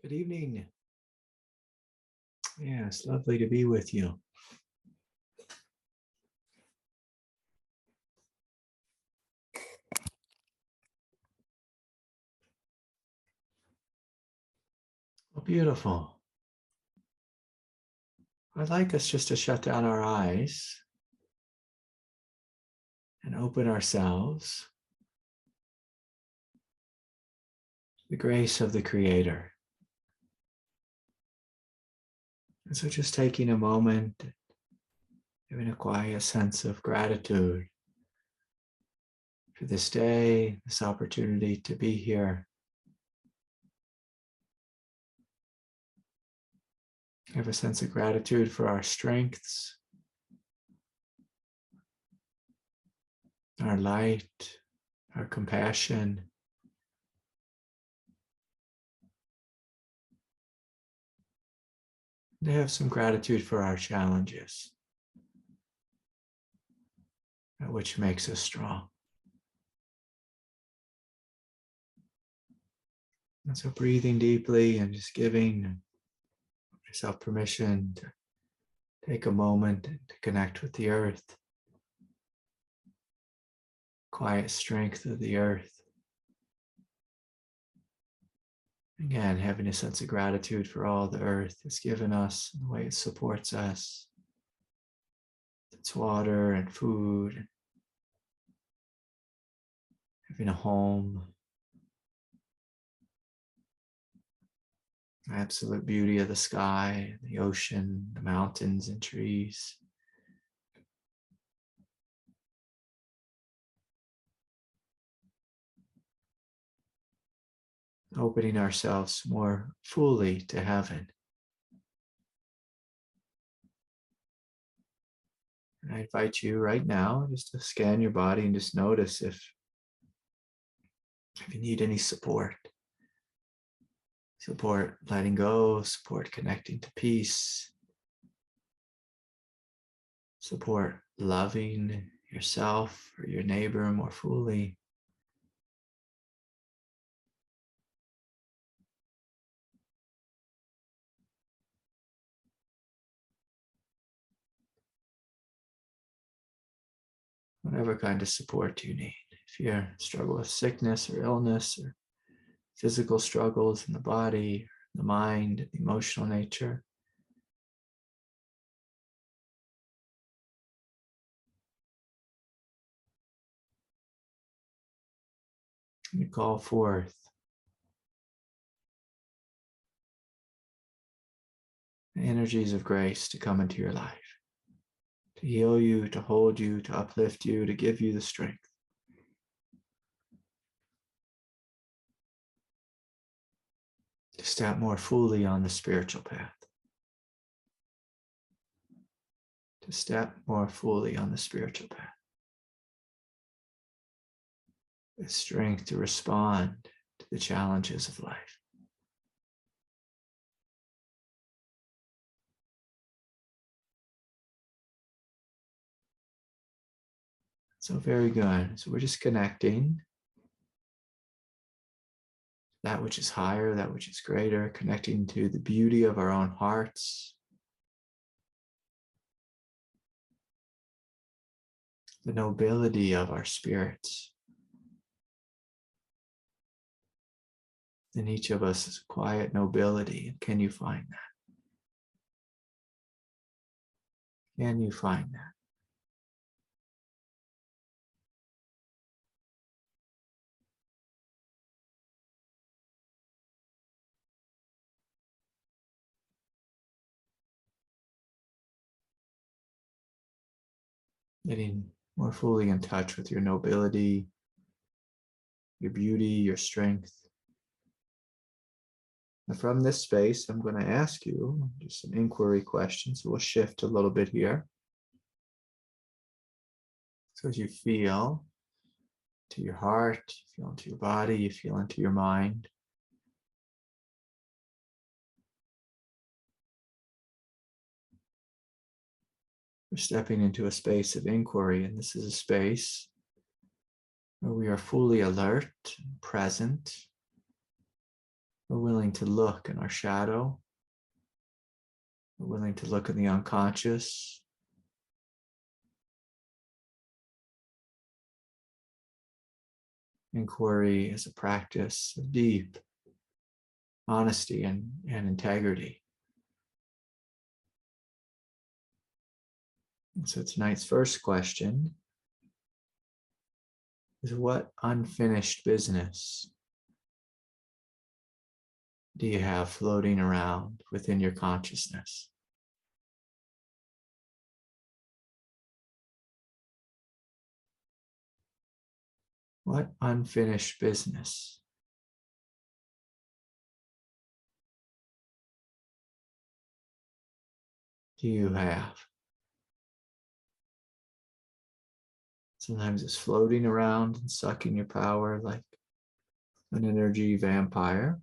Good evening. Yeah, it's lovely to be with you. Oh, beautiful. I'd like us just to shut down our eyes and open ourselves to the grace of the Creator. And so just taking a moment, having a quiet sense of gratitude for this day, this opportunity to be here. Have a sense of gratitude for our strengths, our light, our compassion. To have some gratitude for our challenges, which makes us strong. And so breathing deeply and just giving yourself permission to take a moment to connect with the earth, quiet strength of the earth. Again, having a sense of gratitude for all the earth has given us and the way it supports us. Its water and food, having a home, the absolute beauty of the sky, the ocean, the mountains and trees. Opening ourselves more fully to heaven. And I invite you right now just to scan your body and just notice if you need any support. Support letting go, support connecting to peace, support loving yourself or your neighbor more fully. Whatever kind of support you need. If you struggle with sickness or illness or physical struggles in the body, the mind, the emotional nature. You call forth the energies of grace to come into your life, to heal you, to hold you, to uplift you, to give you the strength. To step more fully on the spiritual path. To step more fully on the spiritual path. With strength to respond to the challenges of life. So very good. So we're just connecting that which is higher, that which is greater, connecting to the beauty of our own hearts, the nobility of our spirits. In each of us is a quiet nobility. And can you find that? Can you find that? Getting more fully in touch with your nobility, your beauty, your strength. And from this space, I'm going to ask you just some inquiry questions. So we'll shift a little bit here. So as you feel to your heart, you feel into your body, you feel into your mind. We're stepping into a space of inquiry, and this is a space where we are fully alert, present, We're willing to look in our shadow. We're willing to look in the unconscious. Inquiry is a practice of deep honesty and integrity. And so tonight's first question is, what unfinished business do you have floating around within your consciousness? What unfinished business do you have? Sometimes it's floating around and sucking your power like an energy vampire.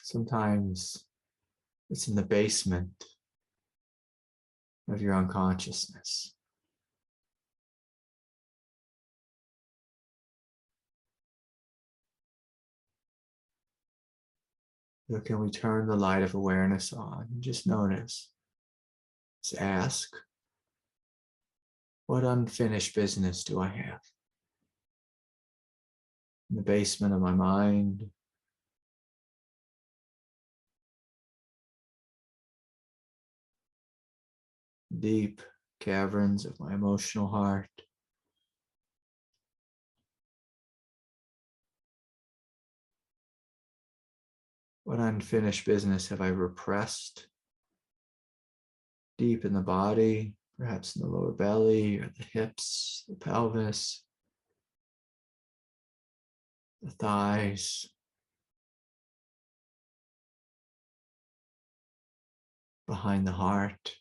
Sometimes it's in the basement of your unconsciousness. So can we turn the light of awareness on and just notice? Just ask, what unfinished business do I have? In the basement of my mind, deep caverns of my emotional heart. What unfinished business have I repressed deep in the body, perhaps in the lower belly or the hips, the pelvis, the thighs, behind the heart?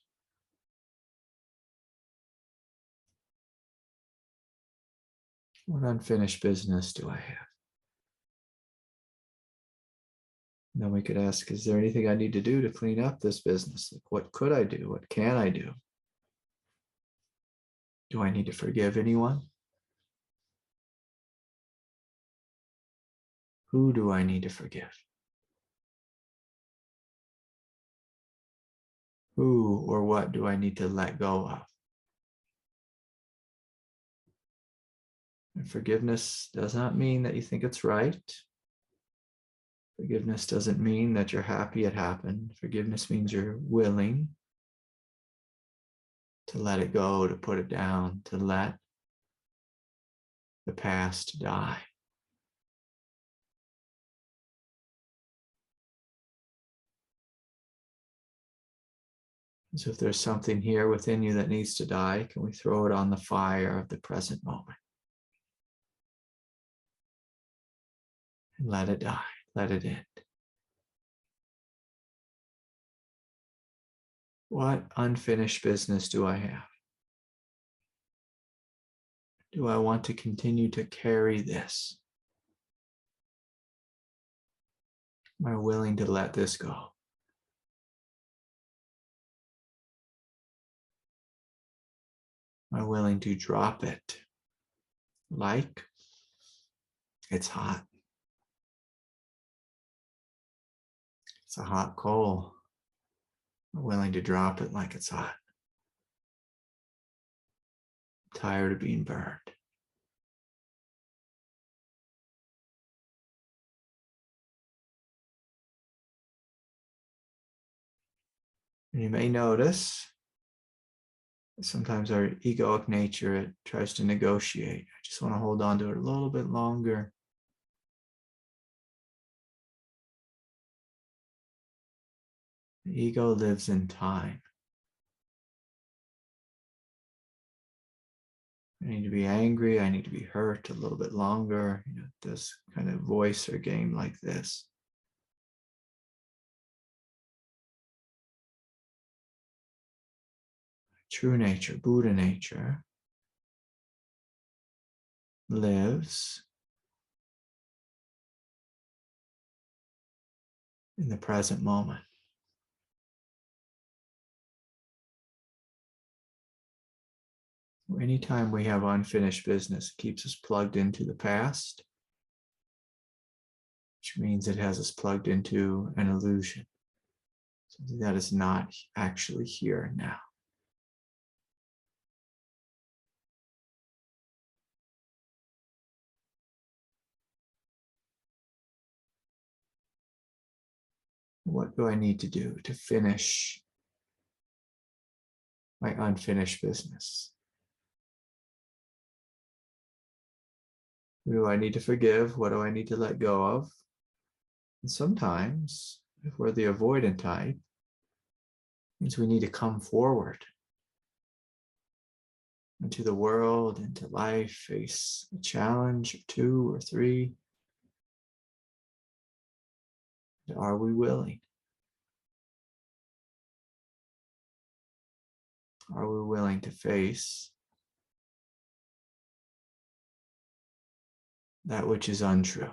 What unfinished business do I have? And then we could ask, is there anything I need to do to clean up this business? Like, what could I do? What can I do? Do I need to forgive anyone? Who do I need to forgive? Who or what do I need to let go of? And forgiveness does not mean that you think it's right. Forgiveness doesn't mean that you're happy it happened. Forgiveness means you're willing to let it go, to put it down, to let the past die. So if there's something here within you that needs to die, can we throw it on the fire of the present moment? And let it die, let it end. What unfinished business do I have? Do I want to continue to carry this? Am I willing to let this go? Am I willing to drop it like it's hot? It's a hot coal. I'm willing to drop it like it's hot. I'm tired of being burned. And you may notice sometimes our egoic nature, it tries to negotiate. I just want to hold on to it a little bit longer. The ego lives in time. I need to be angry. I need to be hurt a little bit longer. This kind of voice or game like this. True nature, Buddha nature, lives in the present moment. Anytime we have unfinished business, it keeps us plugged into the past. which means it has us plugged into an illusion, something that is not actually here now. What do I need to do to finish my unfinished business? Who do I need to forgive? What do I need to let go of? And sometimes, if we're the avoidant type, it means we need to come forward into the world, into life, face a challenge or two or three. Are we willing? Are we willing to face that which is untrue?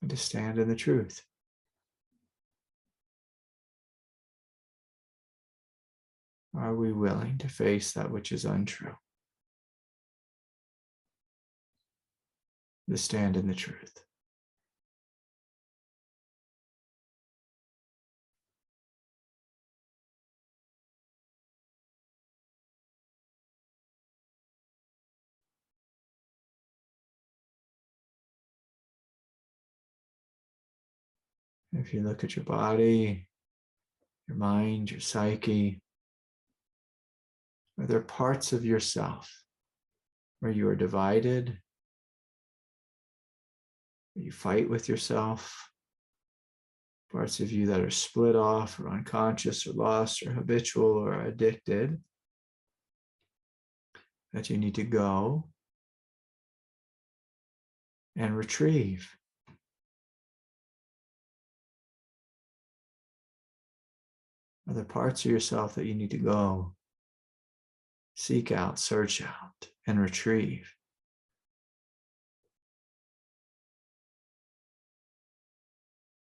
And to stand in the truth. Are we willing to face that which is untrue? To stand in the truth. If you look at your body, your mind, your psyche, are there parts of yourself where you are divided, where you fight with yourself, parts of you that are split off or unconscious or lost or habitual or addicted, that you need to go and retrieve? Are there parts of yourself that you need to go, seek out, search out, and retrieve?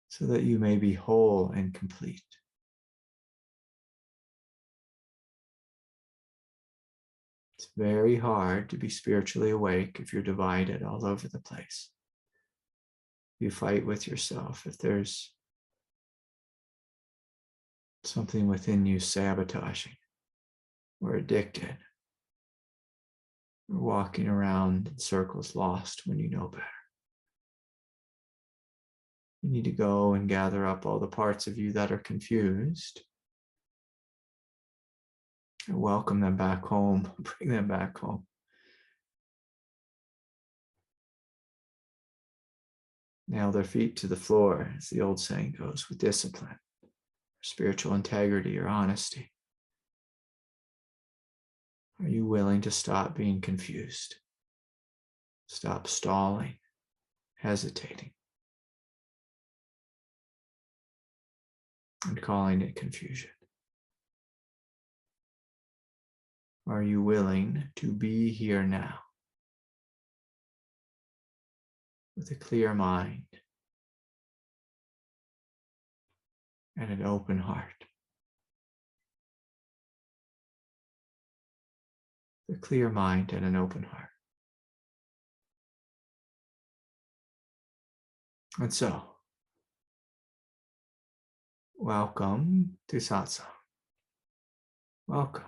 So that you may be whole and complete. It's very hard to be spiritually awake if you're divided all over the place. You fight with yourself. If there's something within you sabotaging or addicted, or walking around in circles lost when you know better. You need to go and gather up all the parts of you that are confused and welcome them back home, bring them back home. Nail their feet to the floor, as the old saying goes, with discipline, spiritual integrity, or honesty. Are you willing to stop being confused? Stop stalling, hesitating, and calling it confusion? Are you willing to be here now with a clear mind and an open heart? A clear mind and an open heart. And so, welcome to Satsang. Welcome.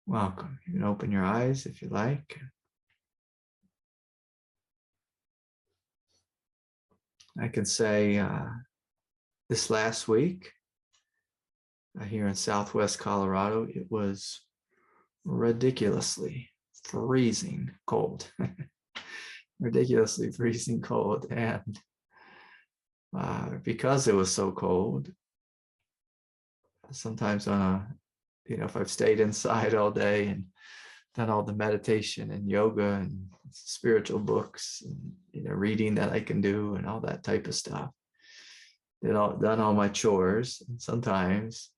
Welcome. You can open your eyes if you like. I can say this last week here in Southwest Colorado, it was ridiculously freezing cold. Ridiculously freezing cold. And because it was so cold, sometimes if I've stayed inside all day and done all the meditation and yoga and spiritual books and reading that I can do and all that type of stuff, done all my chores, and sometimes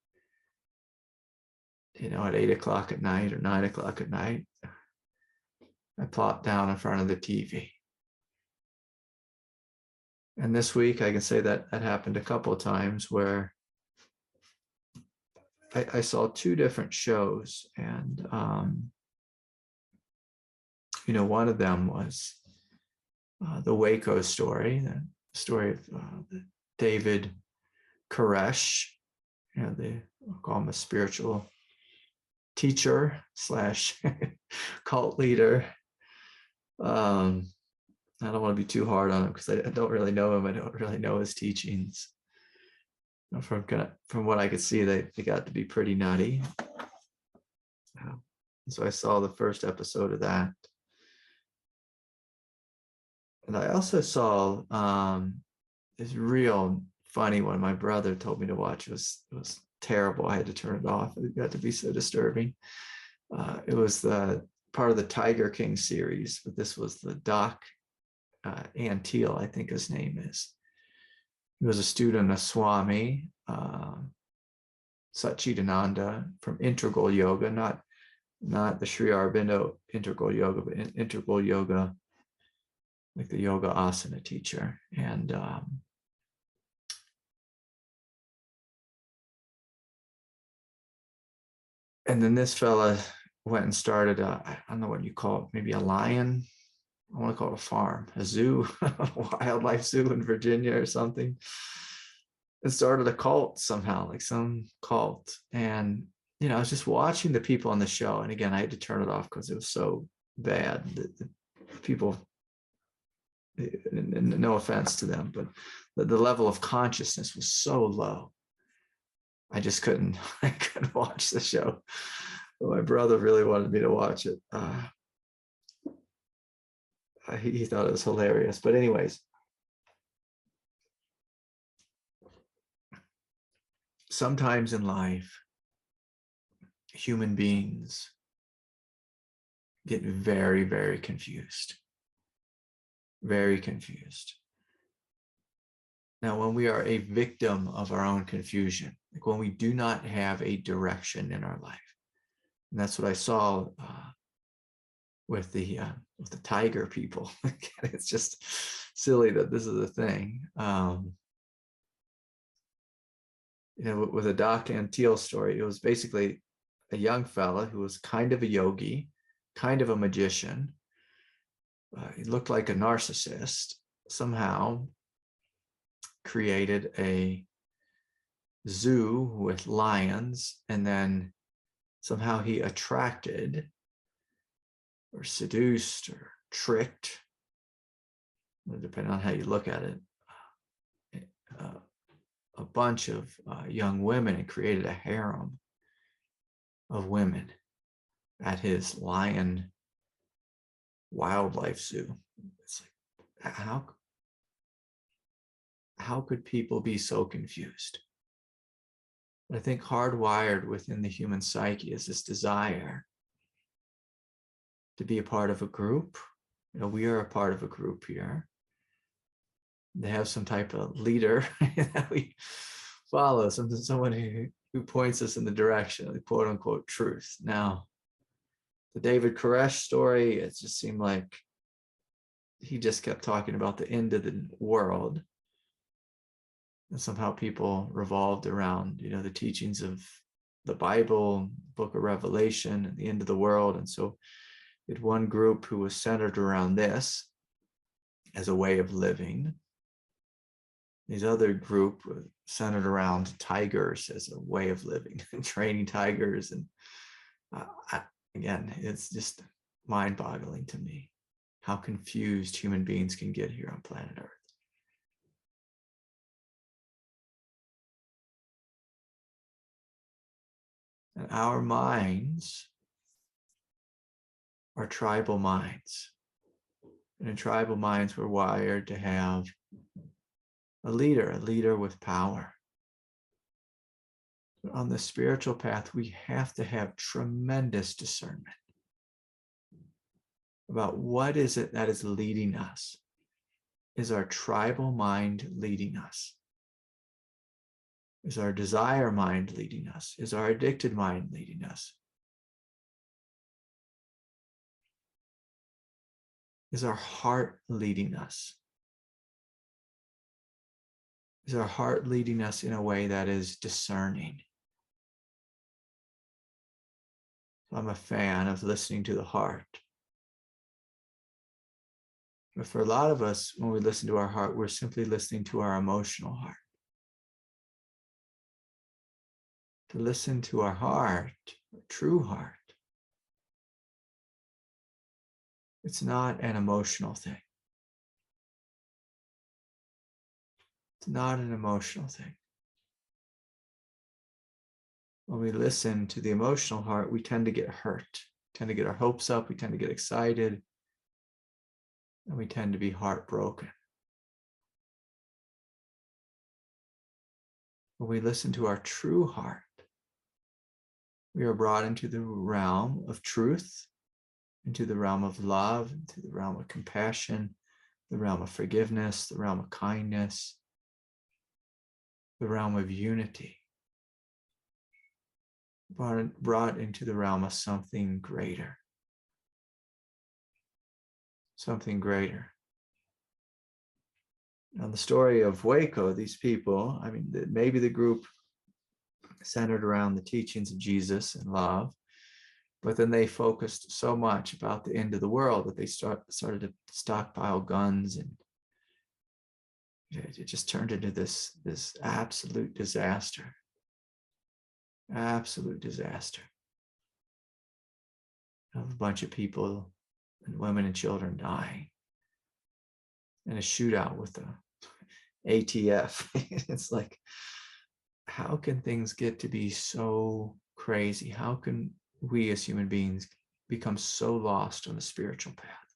at 8 o'clock at night or 9 o'clock at night, I plop down in front of the TV. And this week I can say that happened a couple of times where I saw two different shows, and one of them was the Waco story, the story of David Koresh. They call him a spiritual teacher slash cult leader. I don't want to be too hard on him because I don't really know him. I don't really know his teachings. From what I could see, they got to be pretty nutty. So I saw the first episode of that. And I also saw this real funny one. My brother told me to watch. It was terrible. I had to turn it off. It got to be so disturbing. It was the part of the Tiger King series, but this was the doc and Teal, I think his name is. He was a student of Swami Satchidananda from Integral Yoga, not the Sri Aurobindo Integral Yoga, but Integral Yoga, like the yoga asana teacher. And then this fella went and started I don't know what you call it, maybe a lion. I want to call it a farm, a zoo, a wildlife zoo in Virginia or something. And started a cult somehow, like some cult. And, I was just watching the people on the show. And again, I had to turn it off because it was so bad. The people, no offense to them, but the level of consciousness was so low. I just couldn't watch the show. But my brother really wanted me to watch it. He thought it was hilarious. But anyways, sometimes in life, human beings get very, very confused. Very confused. Now, when we are a victim of our own confusion, like when we do not have a direction in our life, and that's what I saw with the tiger people. It's just silly that this is a thing. With the Doc and Teal story, it was basically a young fella who was kind of a yogi, kind of a magician. He looked like a narcissist, somehow created a zoo with lions, and then somehow he attracted or seduced or tricked, depending on how you look at it, a bunch of young women, and created a harem of women at his lion wildlife zoo. It's like, how could people be so confused? I think hardwired within the human psyche is this desire to be a part of a group. We are a part of a group here. They have some type of leader that we follow, someone who points us in the direction of the quote unquote truth. Now, the David Koresh story, it just seemed like he just kept talking about the end of the world. And somehow people revolved around, the teachings of the Bible, book of Revelation, and the end of the world. And so we had one group who was centered around this as a way of living. These other group was centered around tigers as a way of living and training tigers. And again, it's just mind-boggling to me how confused human beings can get here on planet Earth. And our minds are tribal minds. And in tribal minds, we're wired to have a leader with power. But on the spiritual path, we have to have tremendous discernment about what is it that is leading us. Is our tribal mind leading us? Is our desire mind leading us? Is our addicted mind leading us? Is our heart leading us? Is our heart leading us in a way that is discerning? I'm a fan of listening to the heart. But for a lot of us, when we listen to our heart, we're simply listening to our emotional heart. To listen to our heart, our true heart, it's not an emotional thing. It's not an emotional thing. When we listen to the emotional heart, we tend to get hurt, tend to get our hopes up, we tend to get excited, and we tend to be heartbroken. When we listen to our true heart, we are brought into the realm of truth, into the realm of love, into the realm of compassion, the realm of forgiveness, the realm of kindness, the realm of unity. Brought into the realm of something greater. Something greater. Now, the story of Waco, these people, I mean, maybe the group centered around the teachings of Jesus and love, but then they focused so much about the end of the world that they started to stockpile guns, and it just turned into this absolute disaster. Absolute disaster. Of a bunch of people and women and children dying in a shootout with the ATF. It's like, how can things get to be so crazy? How can we as human beings become so lost on the spiritual path?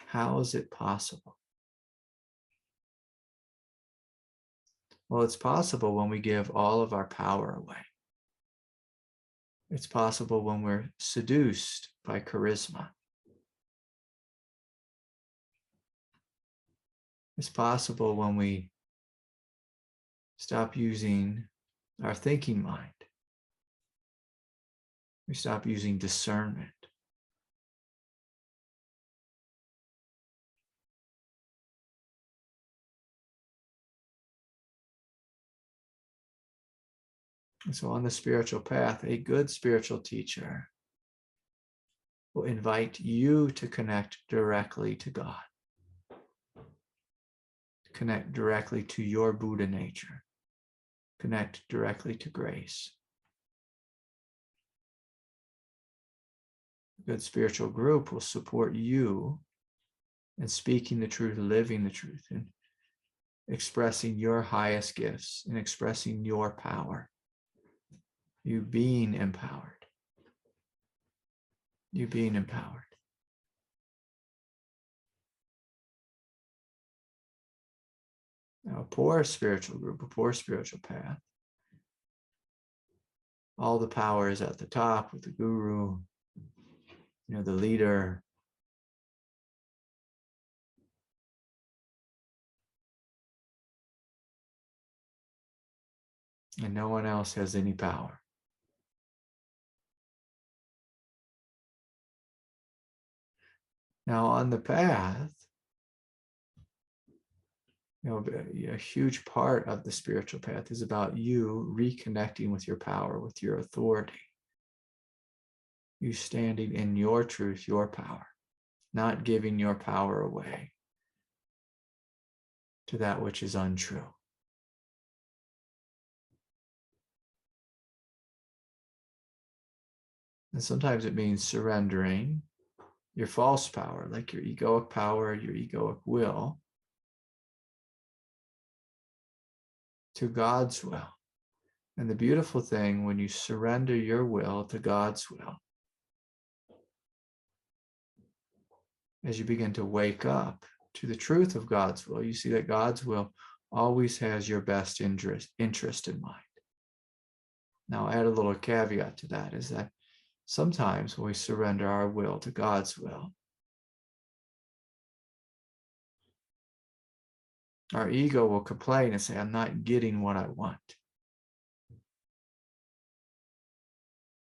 How is it possible? Well, it's possible when we give all of our power away. It's possible when we're seduced by charisma. It's possible when we stop using our thinking mind. We stop using discernment. And so on the spiritual path, a good spiritual teacher will invite you to connect directly to God. Connect directly to your Buddha nature. Connect directly to grace. A good spiritual group will support you in speaking the truth, living the truth, and expressing your highest gifts and expressing your power. You being empowered. You being empowered. Now, a poor spiritual group, a poor spiritual path, all the power is at the top with the guru, the leader. And no one else has any power. Now, on the path, a huge part of the spiritual path is about you reconnecting with your power, with your authority. You standing in your truth, your power, not giving your power away to that which is untrue. And sometimes it means surrendering your false power, like your egoic power, your egoic will, to God's will. And the beautiful thing, when you surrender your will to God's will, as you begin to wake up to the truth of God's will, you see that God's will always has your best interest in mind. Now, I'll add a little caveat to that, is that sometimes when we surrender our will to God's will, our ego will complain and say, I'm not getting what I want.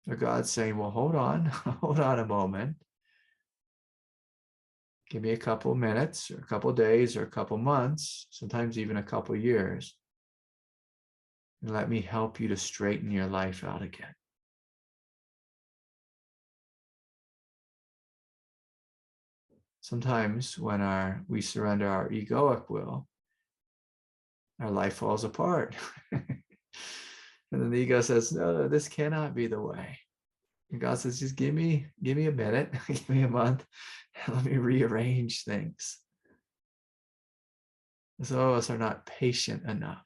Or God's saying, well, hold on a moment. Give me a couple minutes or a couple days or a couple months, sometimes even a couple years, and let me help you to straighten your life out again. sometimes when we surrender our egoic will, our life falls apart. And then the ego says, no, this cannot be the way. And God says, just give me a minute, give me a month, and let me rearrange things. Some of us are not patient enough.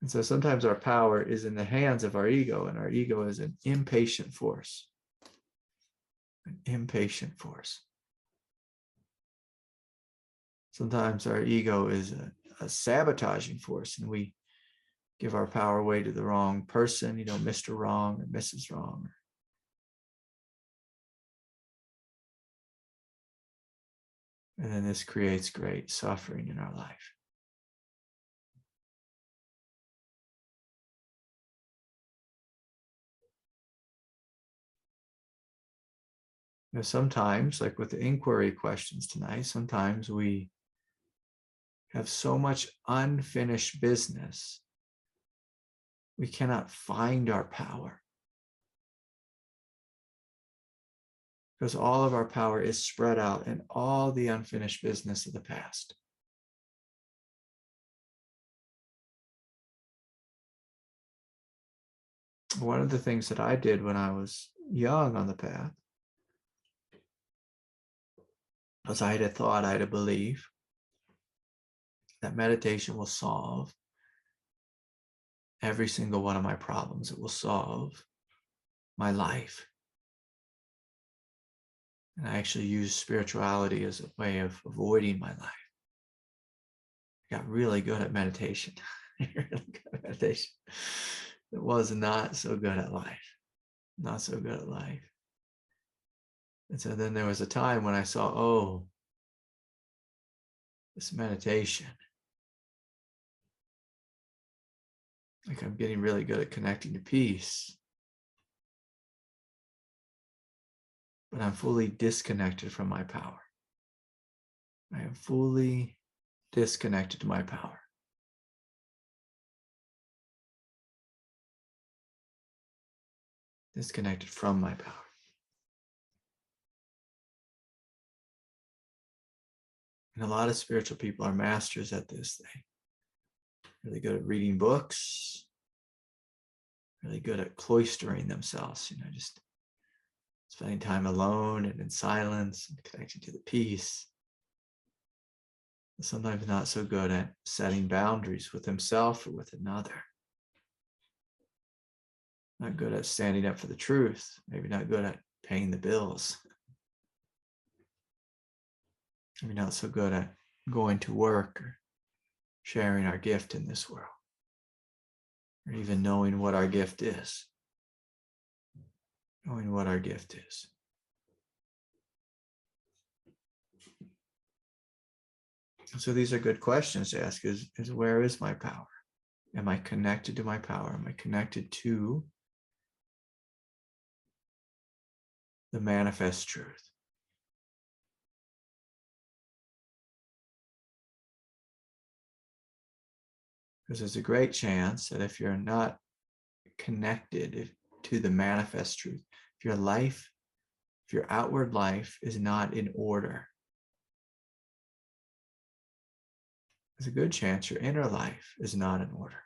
And so sometimes our power is in the hands of our ego, and our ego is an impatient force. An impatient force. Sometimes our ego is a sabotaging force, and we give our power away to the wrong person, Mr. Wrong or Mrs. Wrong. And then this creates great suffering in our life. Sometimes, like with the inquiry questions tonight, sometimes we have so much unfinished business, we cannot find our power. Because all of our power is spread out in all the unfinished business of the past. One of the things that I did when I was young on the path was I had a belief that meditation will solve every single one of my problems. It will solve my life. And I actually used spirituality as a way of avoiding my life. I got really good at meditation. It was not so good at life. Not so good at life. And so then there was a time when I saw, this meditation, like I'm getting really good at connecting to peace, but I'm fully disconnected from my power. I am fully disconnected to my power. Disconnected from my power. And a lot of spiritual people are masters at this thing. Really good at reading books, really good at cloistering themselves, just spending time alone and in silence and connecting to the peace. Sometimes not so good at setting boundaries with himself or with another. Not good at standing up for the truth. Maybe not good at paying the bills. Maybe not so good at going to work or sharing our gift in this world. Or even knowing what our gift is. Knowing what our gift is. So these are good questions to ask is where is my power? Am I connected to my power? Am I connected to the manifest truth? Because there's a great chance that if you're not connected to the manifest truth, if your outward life is not in order, there's a good chance your inner life is not in order.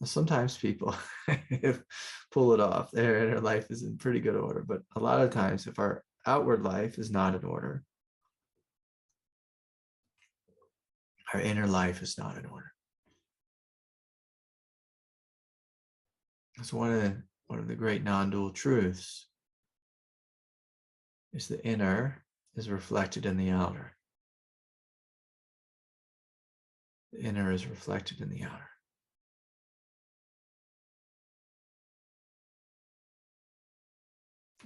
Sometimes people pull it off. Their inner life is in pretty good order, but a lot of times if our outward life is not in order, our inner life is not in order. That's one of the great non-dual truths is the inner is reflected in the outer. The inner is reflected in the outer.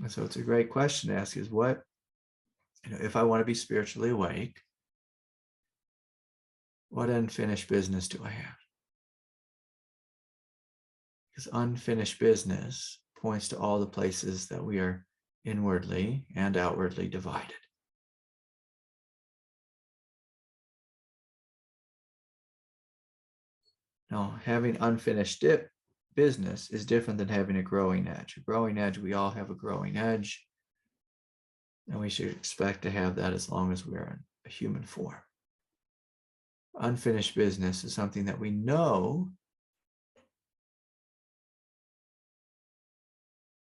And so it's a great question to ask is what, if I want to be spiritually awake, what unfinished business do I have? Because unfinished business points to all the places that we are inwardly and outwardly divided. Now, having unfinished business is different than having a growing edge. A growing edge, we all have a growing edge, and we should expect to have that as long as we're in a human form. Unfinished business is something that we know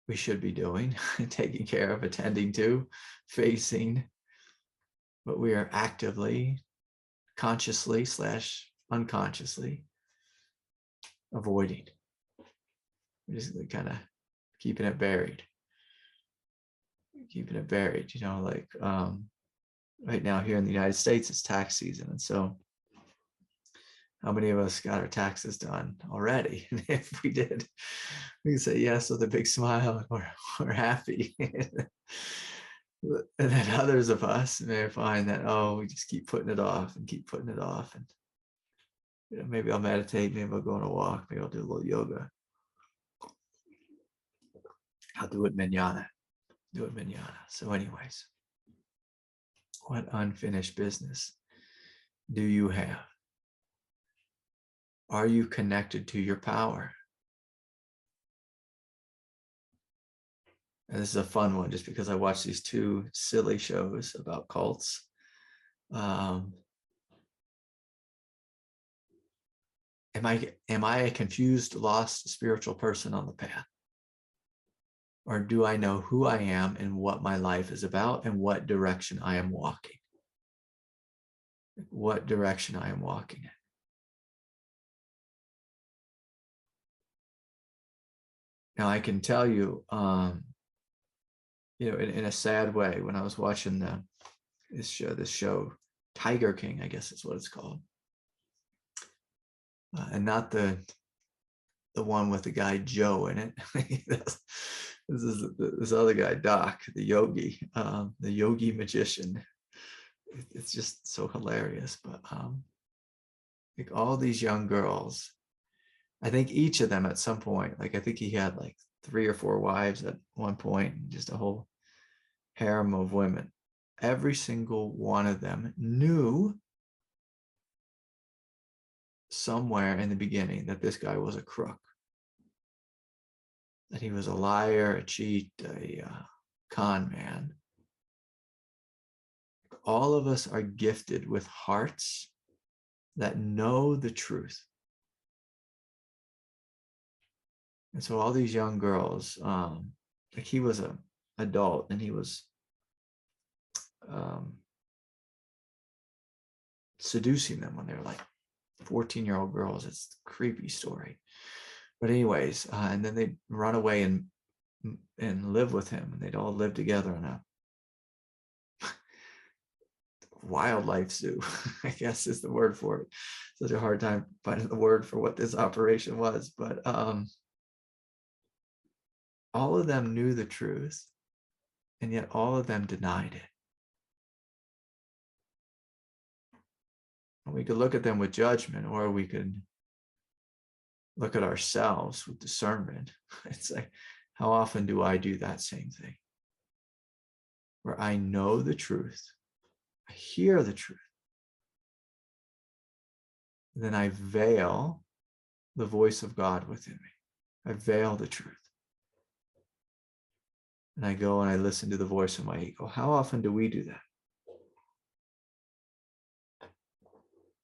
we should be doing, taking care of, attending to, facing, but we are actively, consciously / unconsciously avoiding. We're just kind of keeping it buried. Keeping it buried, like right now here in the United States, it's tax season. And so how many of us got our taxes done already? And if we did, we can say yes with a big smile. We're happy. And then others of us may find that, we just keep putting it off and keep putting it off. And maybe I'll meditate, maybe I'll go on a walk, maybe I'll do a little yoga. I'll do it manana. So anyways, what unfinished business do you have? Are you connected to your power? And this is a fun one, just because I watched these two silly shows about cults. Am I a confused, lost spiritual person on the path? Or do I know who I am and what my life is about and what direction I am walking? What direction I am walking in? Now I can tell you, in a sad way, when I was watching this show, Tiger King, I guess is what it's called, and not the one with the guy Joe in it. This is this other guy, Doc, the yogi magician. It's just so hilarious. But like all these young girls, I think each of them at some point, like I think he had like 3 or 4 wives at one point, just a whole harem of women. Every single one of them knew somewhere in the beginning that this guy was a crook, that he was a liar, a cheat, a con man. All of us are gifted with hearts that know the truth. And so all these young girls, like he was an adult and he was seducing them when they were like 14-year-old girls. It's a creepy story. But anyways, and then they'd run away and live with him, and they'd all live together in a wildlife zoo, I guess is the word for it. Such a hard time finding the word for what this operation was. But all of them knew the truth, and yet all of them denied it. And we could look at them with judgment, or we could look at ourselves with discernment. It's like, how often do I do that same thing? Where I know the truth, I hear the truth, then I veil the voice of God within me. I veil the truth. And I go and I listen to the voice of my ego. How often do we do that?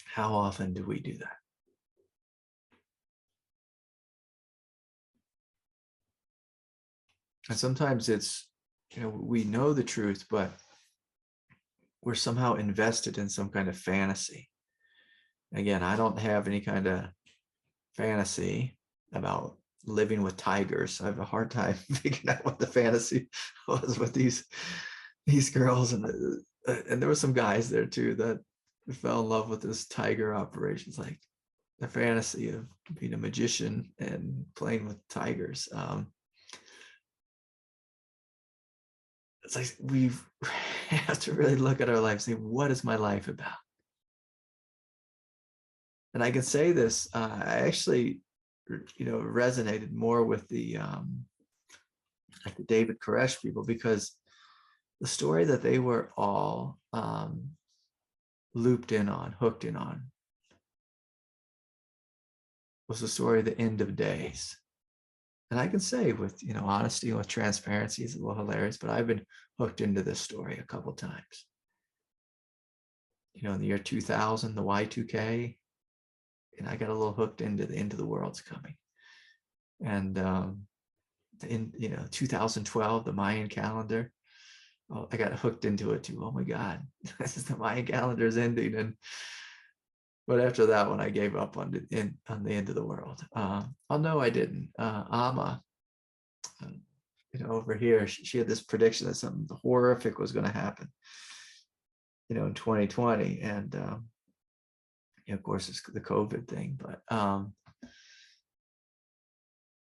How often do we do that? And sometimes it's, we know the truth, but we're somehow invested in some kind of fantasy. Again, I don't have any kind of fantasy about living with tigers. I have a hard time figuring out what the fantasy was with these girls, and there were some guys there too that fell in love with this tiger operations, like the fantasy of being a magician and playing with tigers. It's like we have to really look at our life and say, what is my life about? And I can say this, I actually, resonated more with the David Koresh people, because the story that they were all hooked in on, was the story of the end of days. And I can say with, honesty and with transparency, it's a little hilarious, but I've been hooked into this story a couple times. In the year 2000, the Y2K, and I got a little hooked into the end of the world's coming. And in 2012, the Mayan calendar, I got hooked into it too. Oh my God, this is the Mayan calendar is ending. But after that one, I gave up on the end of the world. No, I didn't. Amma, over here, she had this prediction that something horrific was going to happen, in 2020. And of course, it's the COVID thing. But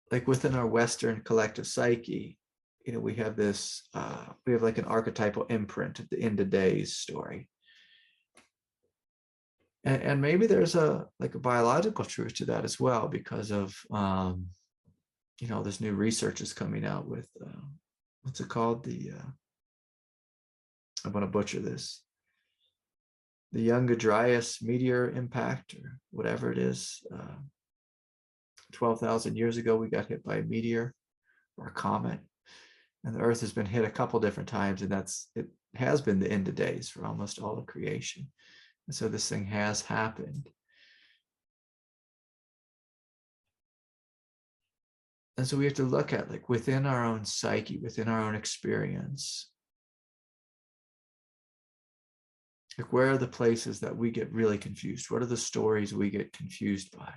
like within our Western collective psyche, we have this, we have like an archetypal imprint of the end of days story. And maybe there's a biological truth to that as well, because of, this new research is coming out with, what's it called? I'm going to butcher this. The Young Adrias meteor impact, or whatever it is. 12,000 years ago, we got hit by a meteor or a comet, and the Earth has been hit a couple different times, and it has been the end of days for almost all of creation. And so this thing has happened. And so we have to look at, like, within our own psyche, within our own experience, like, where are the places that we get really confused? What are the stories we get confused by?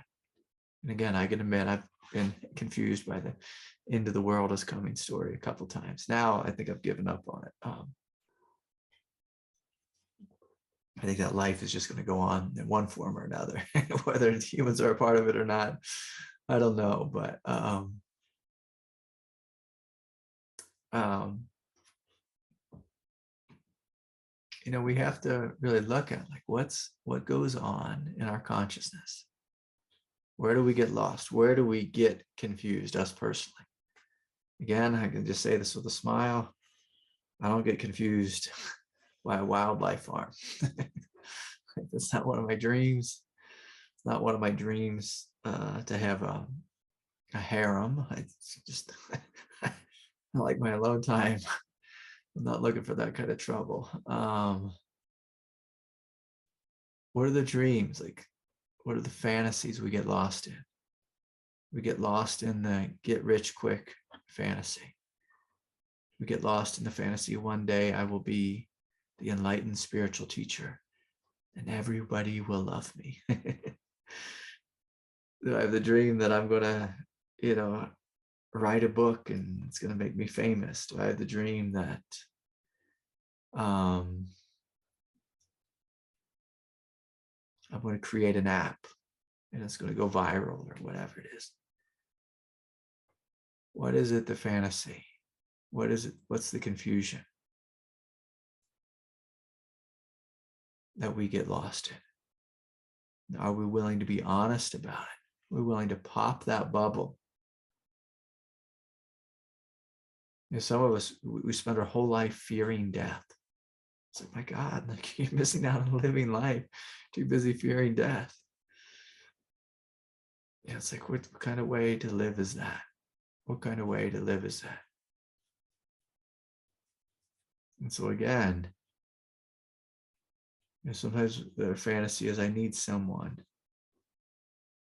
And again, I can admit I've been confused by the end of the world is coming story a couple times. Now I think I've given up on it. I think that life is just going to go on in one form or another, whether humans are a part of it or not. I don't know, but we have to really look at, like, what goes on in our consciousness. Where do we get lost? Where do we get confused, us personally? Again, I can just say this with a smile. I don't get confused by a wildlife farm. That's not one of my dreams. It's not one of my dreams to have a harem. It's just, I like my alone time. I'm not looking for that kind of trouble. What are the dreams? Like, what are the fantasies we get lost in? We get lost in the get rich quick fantasy. We get lost in the fantasy, one day I will be the enlightened spiritual teacher and everybody will love me. I have the dream that I'm going to, write a book and it's going to make me famous. Do I have the dream that I'm going to create an app and it's going to go viral or whatever it is? What is it, the fantasy? What is it? What's the confusion that we get lost in? Are we willing to be honest about it? Are we willing to pop that bubble? Some of us, we spend our whole life fearing death. It's like, my God, like, you're missing out on living life. Too busy fearing death. Yeah, it's like, what kind of way to live is that? What kind of way to live is that? And so again, sometimes the fantasy is, I need someone,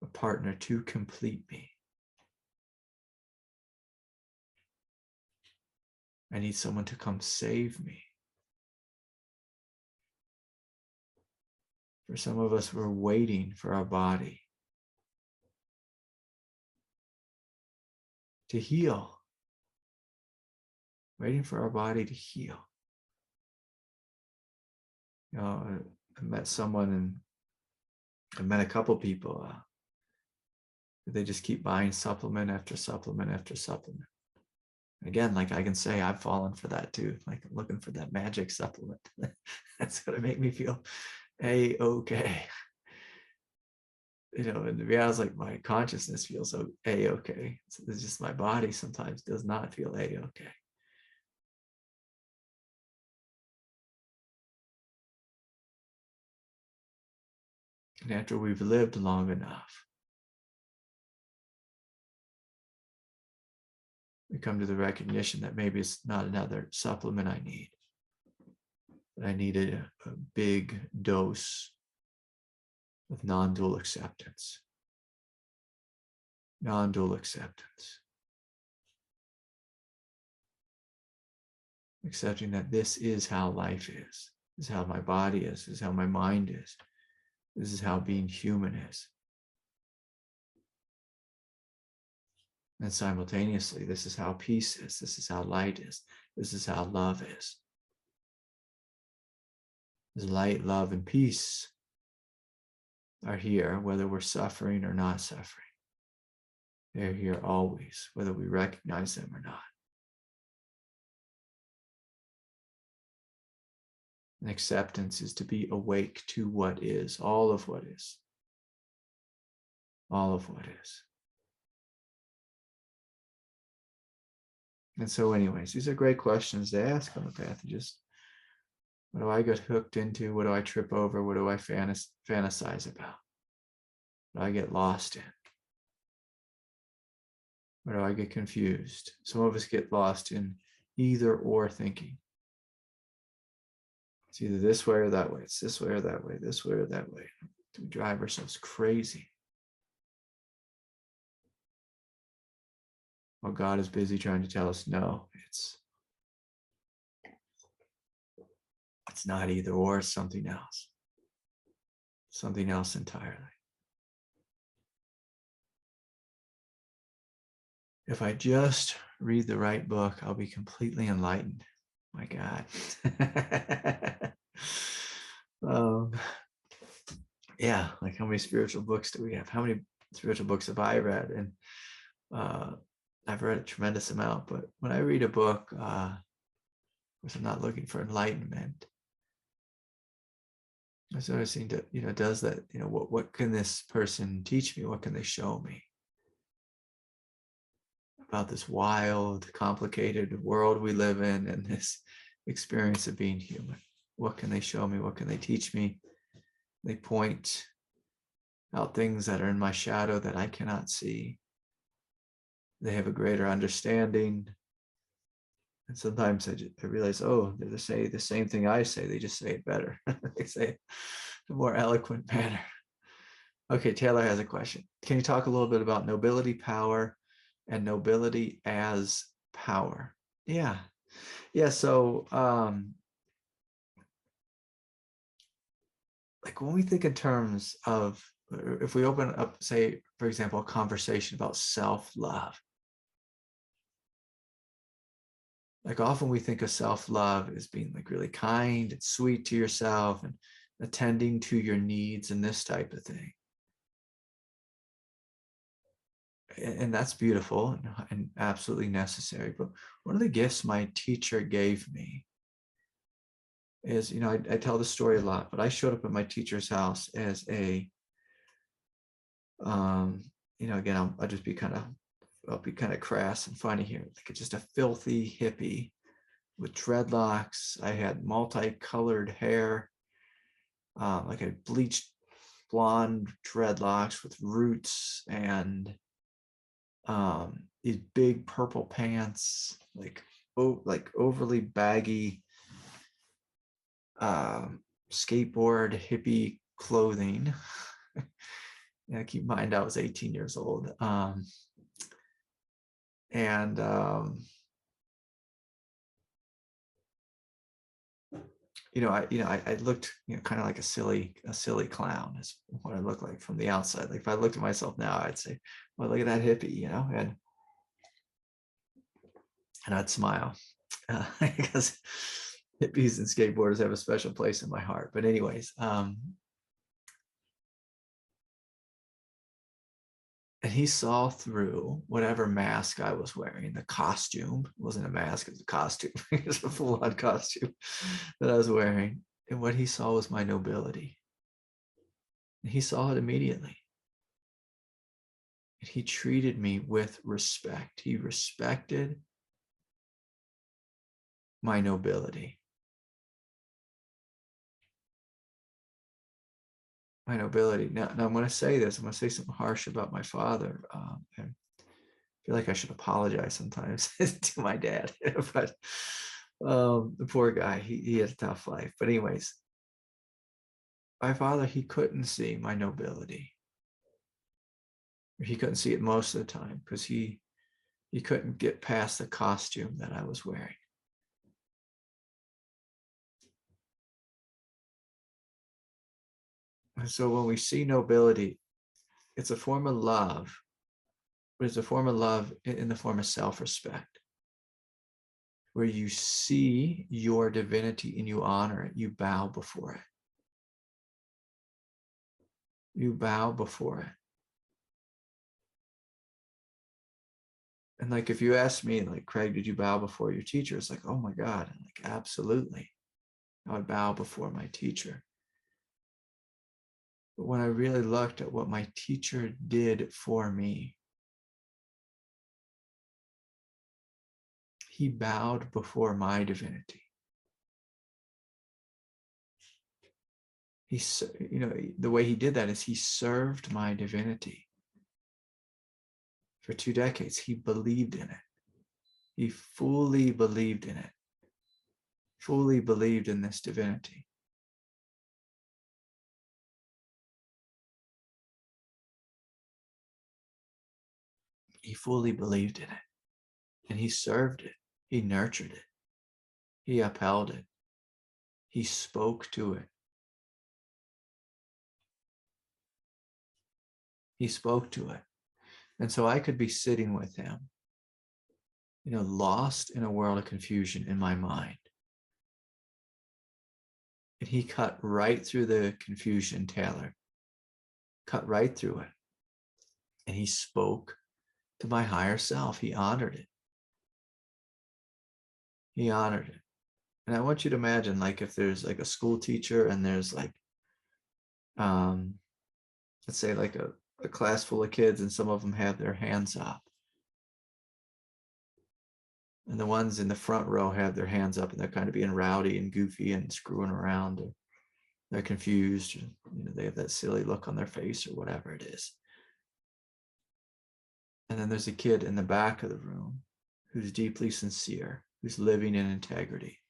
a partner, to complete me. I need someone to come save me. For some of us, we're waiting for our body to heal. Waiting for our body to heal. I met someone, and I met a couple people. They just keep buying supplement after supplement after supplement. Again, like, I can say I've fallen for that too. Like, I'm looking for that magic supplement. That's going to make me feel A-okay. And to be honest, like, my consciousness feels so A-okay. It's just my body sometimes does not feel A-okay. And after we've lived long enough, we come to the recognition that maybe it's not another supplement I need. That I needed a big dose of non-dual acceptance. Non-dual acceptance. Accepting that this is how life is. This is how my body is. This is how my mind is. This is how being human is. And simultaneously, this is how peace is. This is how light is. This is how love is. This light, love, and peace are here, whether we're suffering or not suffering. They're here always, whether we recognize them or not. And acceptance is to be awake to what is, all of what is. All of what is. And so anyways, these are great questions to ask on the path. Just, what do I get hooked into? What do I trip over? What do I fantasize about? What do I get lost in? Where do I get confused? Some of us get lost in either or thinking. It's either this way or that way. It's this way or that way, this way or that way. We drive ourselves crazy. While God is busy trying to tell us, no, it's not either or, it's something else. Something else entirely. If I just read the right book, I'll be completely enlightened. My God. Yeah, like how many spiritual books do we have? How many spiritual books have I read? And I've read a tremendous amount, but when I read a book, which I'm not looking for enlightenment, I sort of seem to, does that, what can this person teach me? What can they show me about this wild, complicated world we live in and this experience of being human? What can they show me? What can they teach me? They point out things that are in my shadow that I cannot see. They have a greater understanding. And sometimes I realize, oh, they say the same thing I say. They just say it better. They say it in a more eloquent manner. Okay, Taylor has a question. Can you talk a little bit about nobility, power, and nobility as power? Yeah. So, like when we think in terms of, if we open up, say, for example, a conversation about self-love, like often we think of self-love as being like really kind and sweet to yourself and attending to your needs and this type of thing. And that's beautiful and absolutely necessary. But one of the gifts my teacher gave me is, I tell the story a lot, but I showed up at my teacher's house as a, again, I'll just be I'll be kind of crass and funny here, like just a filthy hippie with dreadlocks. I had multicolored hair, like I bleached blonde dreadlocks with roots, and these big purple pants, like overly baggy skateboard hippie clothing. Keep in mind I was 18 years old. I looked, kind of like a silly clown is what I look like from the outside. Like if I looked at myself now, I'd say, well, look at that hippie, and I'd smile because hippies and skateboarders have a special place in my heart. But anyways, and he saw through whatever mask I was wearing. The costume, it wasn't a mask, it was a costume. It was a full-on costume that I was wearing. And what he saw was my nobility. And he saw it immediately. And he treated me with respect. He respected my nobility. Now I'm going to say this. I'm going to say something harsh about my father. And feel like I should apologize sometimes to my dad, but the poor guy, he had a tough life. But anyways, my father, he couldn't see my nobility. He couldn't see it most of the time because he couldn't get past the costume that I was wearing. And so when we see nobility, it's a form of love, but it's a form of love in the form of self-respect, where you see your divinity and you honor it, you bow before it. You bow before it. And like, if you ask me, like, Craig, did you bow before your teacher? It's like, oh my God, I'm like, absolutely. I would bow before my teacher. But when I really looked at what my teacher did for me, he bowed before my divinity. He, the way he did that is he served my divinity. For 2 decades, he believed in it. He fully believed in it. Fully believed in this divinity. He fully believed in it. And he served it. He nurtured it. He upheld it. He spoke to it. He spoke to it. And so I could be sitting with him, lost in a world of confusion in my mind. And he cut right through the confusion, Taylor. Cut right through it. And he spoke to my higher self. He honored it. He honored it. And I want you to imagine, like, if there's like a school teacher and there's like, let's say like a class full of kids and some of them have their hands up. And the ones in the front row have their hands up and they're kind of being rowdy and goofy and screwing around. Or they're confused. Or, they have that silly look on their face or whatever it is. And then there's a kid in the back of the room who's deeply sincere, who's living in integrity,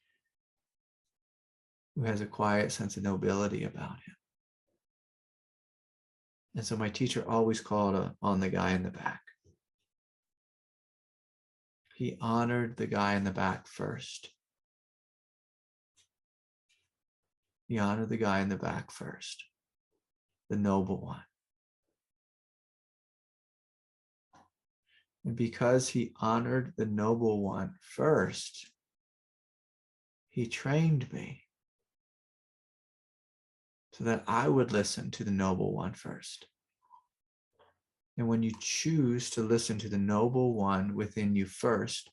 who has a quiet sense of nobility about him. And so my teacher always called on the guy in the back. He honored the guy in the back first. He honored the guy in the back first, the noble one. And because he honored the noble one first, he trained me so that I would listen to the noble one first. And when you choose to listen to the noble one within you first,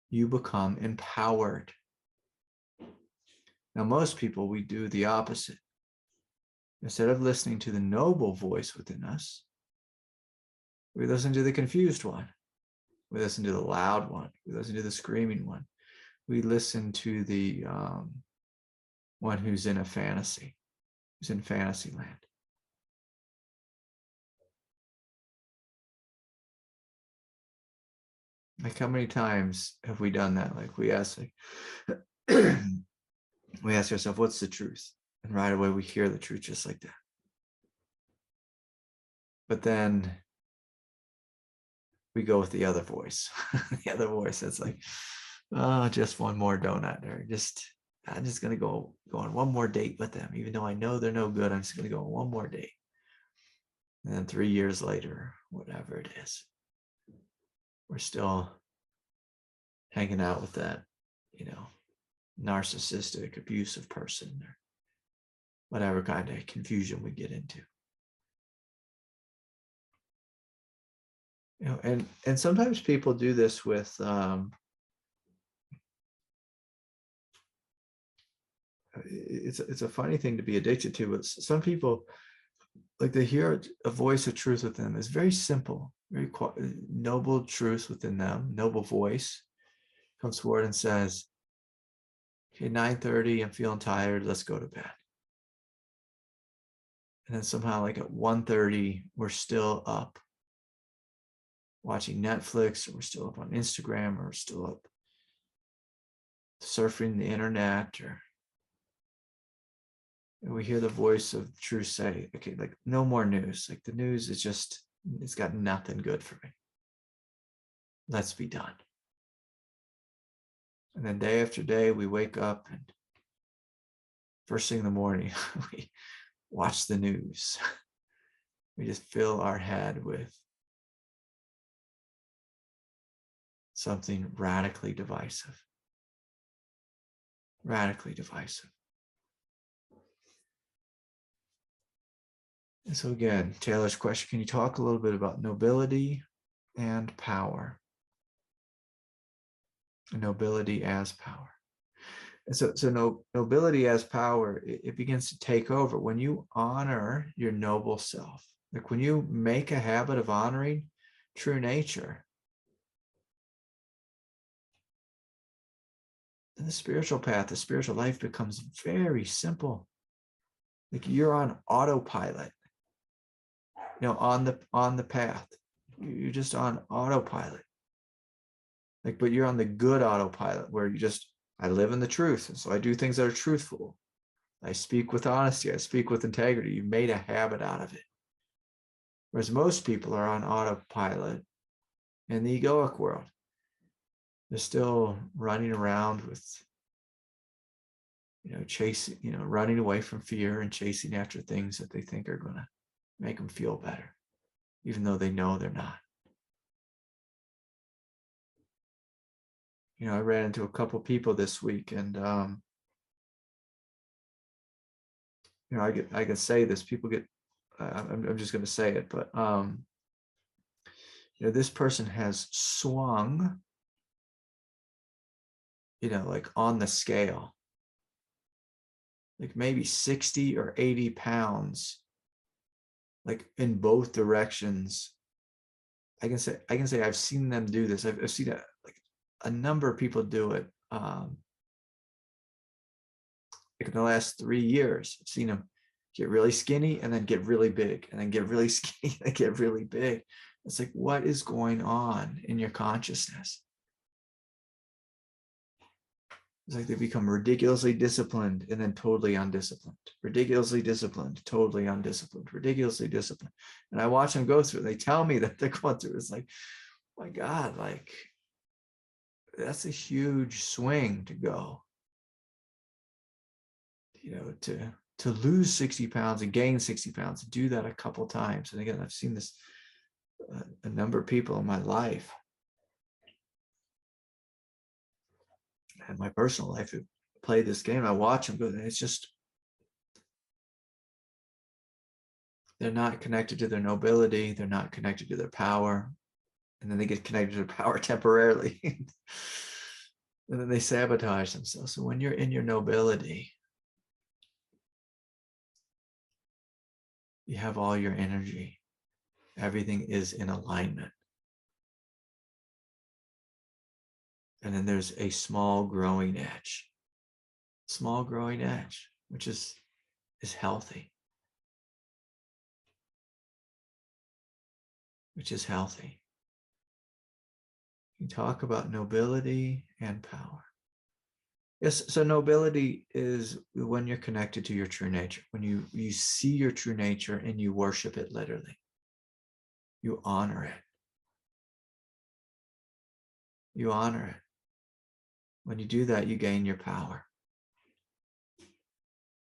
you become empowered. Now, most people, we do the opposite. Instead of listening to the noble voice within us, we listen to the confused one. We listen to the loud one. We listen to the screaming one. We listen to the one who's in a fantasy, who's in fantasy land. Like, how many times have we done that? Like, we ask ourselves, what's the truth? And right away we hear the truth just like that. But then we go with the other voice. The other voice that's like, oh, just one more donut, or I'm just gonna go on one more date with them, even though I know they're no good. I'm just gonna go on one more date. And then 3 years later, whatever it is, we're still hanging out with that, narcissistic, abusive person, or whatever kind of confusion we get into. And sometimes people do this with it's a funny thing to be addicted to, but some people, like, they hear a voice of truth within them. It's very simple, very noble truth within them, noble voice comes forward and says, okay, 9:30, I'm feeling tired, let's go to bed. And then somehow, like, at 1:30, we're still up. watching Netflix, or we're still up on Instagram, or we're still up surfing the internet, and we hear the voice of truth say, okay, like no more news. Like the news is just, it's got nothing good for me. Let's be done. And then day after day, we wake up and first thing in the morning, we watch the news. We just fill our head with something radically divisive. Radically divisive. And so again, Taylor's question, can you talk a little bit about nobility and power? Nobility as power. And so nobility as power, it begins to take over when you honor your noble self. Like when you make a habit of honoring true nature, then the spiritual path, the spiritual life becomes very simple. Like you're on autopilot, on the path. You're just on autopilot. Like, but you're on the good autopilot where I live in the truth. And so I do things that are truthful. I speak with honesty. I speak with integrity. You made a habit out of it. Whereas most people are on autopilot in the egoic world. They're still running around with, chasing, running away from fear and chasing after things that they think are going to make them feel better, even though they know they're not. I ran into a couple people this week, and I can say this. People get. I'm just going to say it, but this person has swung, like on the scale, like maybe 60 or 80 pounds, like in both directions. I can say I've seen them do this. I've seen like a number of people do it. Like in the last 3 years, I've seen them get really skinny and then get really big, and then get really skinny and get really big. It's like, what is going on in your consciousness? It's like they become ridiculously disciplined and then totally undisciplined. Ridiculously disciplined, totally undisciplined, ridiculously disciplined. And I watch them go through it. They tell me that they're going through it. It's like, oh my God, like that's a huge swing to go. To lose 60 pounds and gain 60 pounds, to do that a couple times. And again, I've seen this a number of people in my life and my personal life who play this game. I watch them go, and it's just, they're not connected to their nobility. They're not connected to their power. And then they get connected to their power temporarily. And then they sabotage themselves. So when you're in your nobility, you have all your energy. Everything is in alignment. And then there's a small growing edge. Small growing edge, which is healthy. Which is healthy. You talk about nobility and power. Yes, so nobility is when you're connected to your true nature, when you see your true nature and you worship it literally. You honor it. You honor it. When you do that, you gain your power.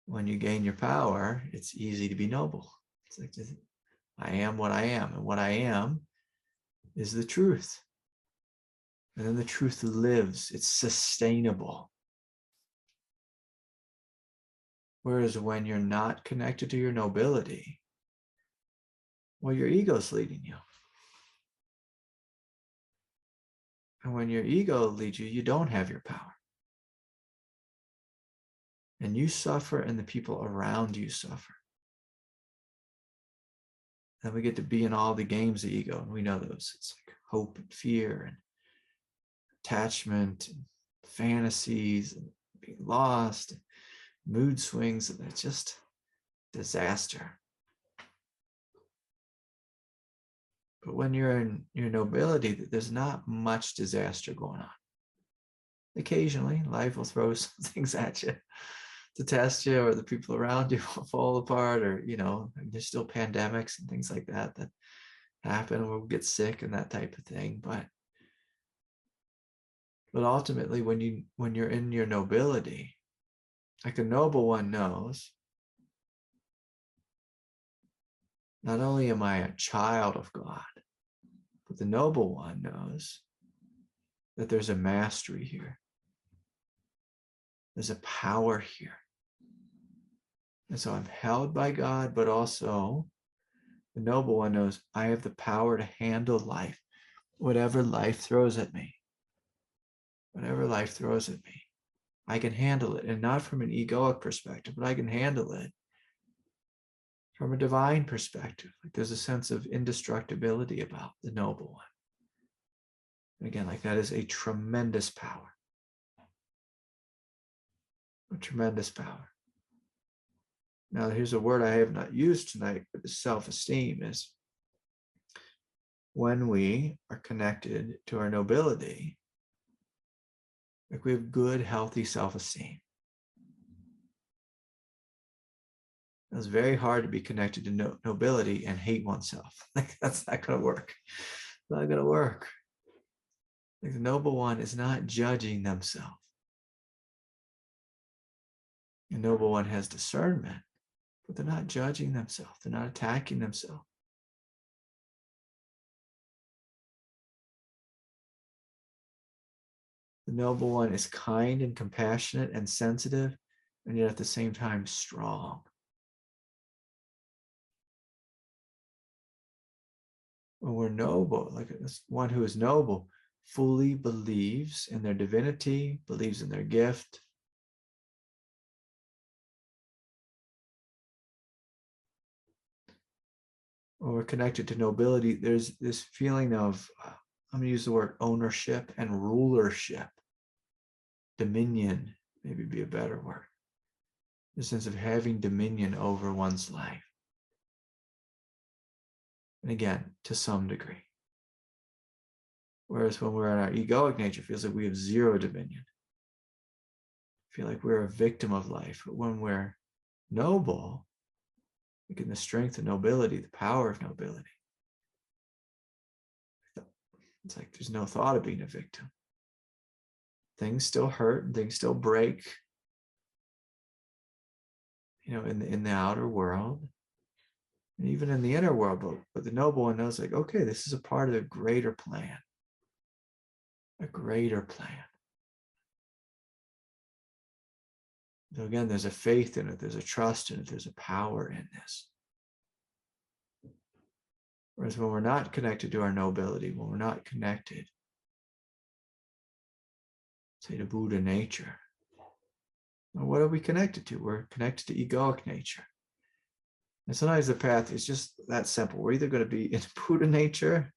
When you gain your power, it's easy to be noble. It's like, I am what I am, and what I am is the truth. And then the truth lives. It's sustainable. Whereas when you're not connected to your nobility, well, your ego's leading you. And when your ego leads you, you don't have your power. And you suffer, and the people around you suffer. And we get to be in all the games of ego, and we know those. It's like hope and fear and attachment and fantasies and being lost, and mood swings, and it's just disaster. But when you're in your nobility, there's not much disaster going on. Occasionally, life will throw some things at you to test you, or the people around you will fall apart, or, there's still pandemics and things like that happen. We'll get sick and that type of thing. But ultimately, when you're in your nobility, like a noble one knows, not only am I a child of God, but the noble one knows that there's a mastery here. There's a power here. And so I'm held by God, but also the noble one knows I have the power to handle life, whatever life throws at me. Whatever life throws at me, I can handle it. And not from an egoic perspective, but I can handle it from a divine perspective. Like there's a sense of indestructibility about the noble one. And again, like that is a tremendous power. A tremendous power. Now, here's a word I have not used tonight, but the self-esteem is when we are connected to our nobility, like we have good, healthy self-esteem. It's very hard to be connected to nobility and hate oneself. Like that's not going to work. It's not going to work. Like the noble one is not judging themselves. The noble one has discernment, but they're not judging themselves. They're not attacking themselves. The noble one is kind and compassionate and sensitive, and yet at the same time strong. When we're noble, like one who is noble, fully believes in their divinity, believes in their gift. When we're connected to nobility, there's this feeling of, I'm going to use the word ownership and rulership. Dominion, maybe be a better word. The sense of having dominion over one's life. And again, to some degree. Whereas when we're in our egoic nature, it feels like we have zero dominion. Feel like we're a victim of life. But when we're noble, like in the strength of nobility, the power of nobility, it's like there's no thought of being a victim. Things still hurt and things still break, in the outer world, and even in the inner world. But the noble one knows, like, okay, this is a part of a greater plan. A greater plan. So again, there's a faith in it, there's a trust in it, there's a power in this. Whereas when we're not connected to our nobility, when we're not connected, say, to Buddha nature, well, what are we connected to? We're connected to egoic nature. And sometimes the path is just that simple. We're either going to be in Buddha nature,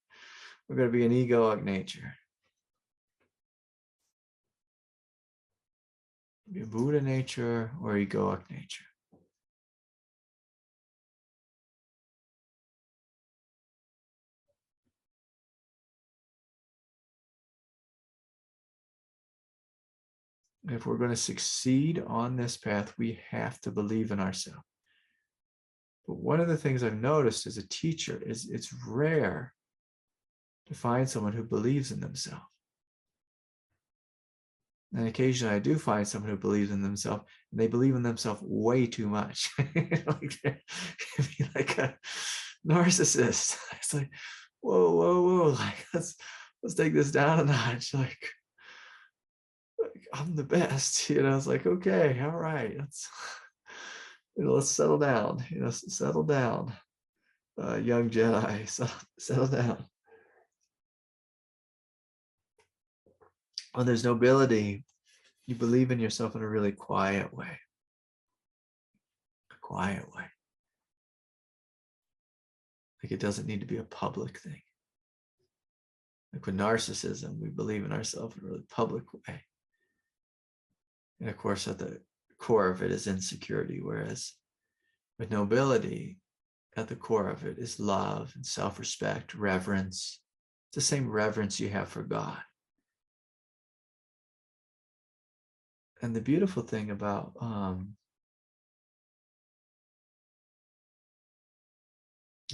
we're going to be in egoic nature. Be Buddha nature or egoic nature. If we're going to succeed on this path, we have to believe in ourselves. But one of the things I've noticed as a teacher is it's rare to find someone who believes in themselves. And occasionally I do find someone who believes in themselves, and they believe in themselves way too much. Like they're like a narcissist. It's like, whoa. Like let's take this down a notch. Like I'm the best. It's like, okay, all right, let's settle down. Settle down, young Jedi. Settle down. When there's nobility, you believe in yourself in a really quiet way. A quiet way. Like it doesn't need to be a public thing. Like with narcissism, we believe in ourselves in a really public way. And of course, at the core of it is insecurity. Whereas with nobility, at the core of it is love and self-respect, reverence. It's the same reverence you have for God. And the beautiful thing about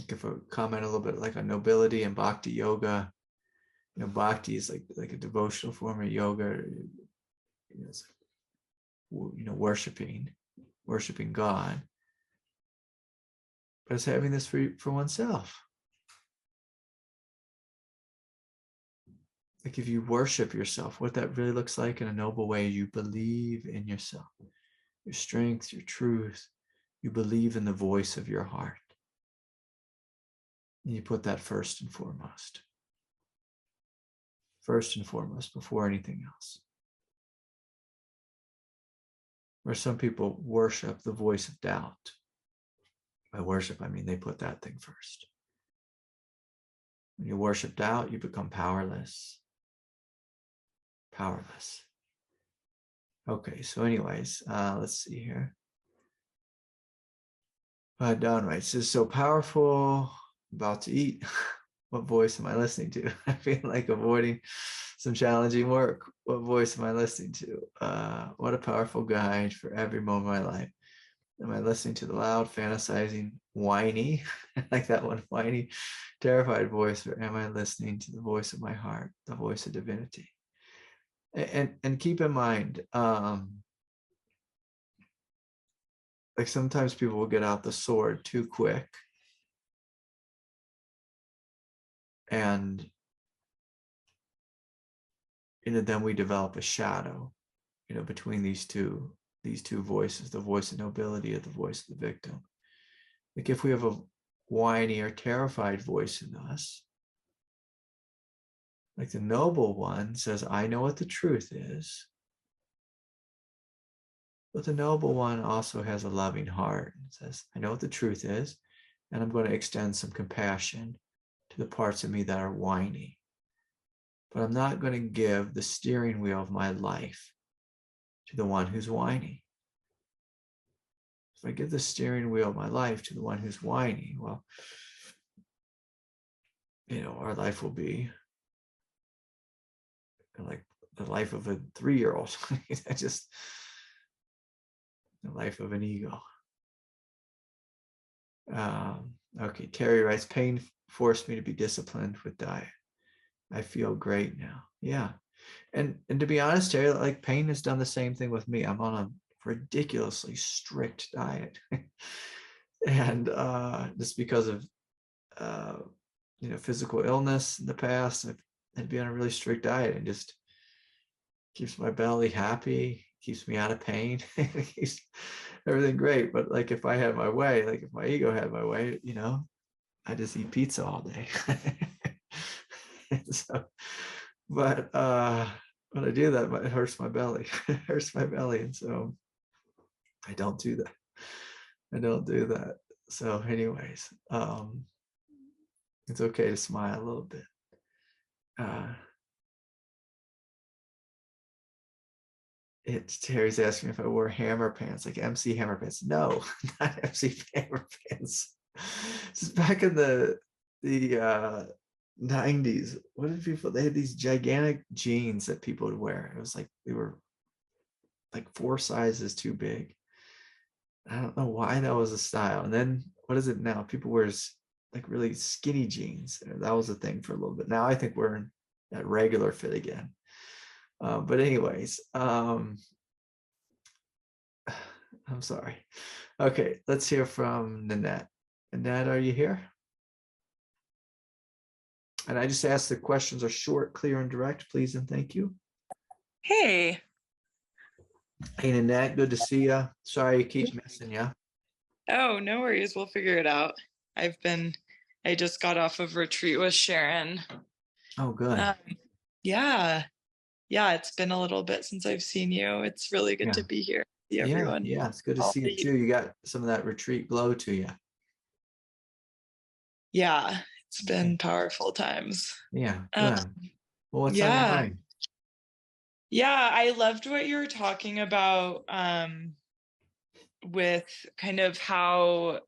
if I comment a little bit like on nobility and bhakti yoga, bhakti is like a devotional form of yoga. It's, worshiping God, but it's having this for oneself. Like if you worship yourself, what that really looks like in a noble way, you believe in yourself, your strength, your truth. You believe in the voice of your heart. And you put that first and foremost. First and foremost, before anything else. Where some people worship the voice of doubt. By worship, I mean they put that thing first. When you worship doubt, you become powerless. Powerless. Okay, so anyways, let's see here. Don writes, this is so powerful. About to eat. What voice am I listening to? I feel like avoiding some challenging work. What voice am I listening to? What a powerful guide for every moment of my life. Am I listening to the loud, fantasizing, whiny, like that one, whiny, terrified voice, or am I listening to the voice of my heart, the voice of divinity? And keep in mind, like sometimes people will get out the sword too quick. And then we develop a shadow, between these two voices, the voice of nobility and the voice of the victim. Like if we have a whiny or terrified voice in us, like the noble one says, I know what the truth is. But the noble one also has a loving heart and says, I know what the truth is, and I'm going to extend some compassion to the parts of me that are whiny. But I'm not going to give the steering wheel of my life to the one who's whiny. If I give the steering wheel of my life to the one who's whiny, well, our life will be like the life of a 3-year-old. Just the life of an ego. Okay, Terry writes, pain forced me to be disciplined with diet. I feel great now. Yeah. And to be honest, Terry, like pain has done the same thing with me. I'm on a ridiculously strict diet. And just because of physical illness in the past, I've had to be on a really strict diet, and just keeps my belly happy, keeps me out of pain, keeps everything great. But like if I had my way, like if my ego had my way, I just eat pizza all day. So, but when I do that, it hurts my belly. It hurts my belly, and so I don't do that. So, anyways, it's okay to smile a little bit. Terry's asking if I wore hammer pants, like MC Hammer pants. No, not MC Hammer pants. Just back in the 90s, they had these gigantic jeans that people would wear. It was like they were like 4 sizes too big. I don't know why that was a style. And then what is it now? People wear like really skinny jeans. That was a thing for a little bit. Now I think we're in that regular fit again. But anyways, I'm sorry. Okay, let's hear from Nanette. Nanette, are you here? And I just ask the questions are short, clear, and direct, please, and thank you. Hey. Hey, Nanette, good to see you. Sorry I keep missing you. Oh, no worries. We'll figure it out. I just got off of retreat with Sharon. Oh, good. Yeah, it's been a little bit since I've seen you. It's really good to be here. See everyone. Yeah, it's good to see you too. You got some of that retreat glow to you. Yeah, it's been powerful times. Yeah, good. Well, what's on your mind? Yeah, I loved what you were talking about with kind of how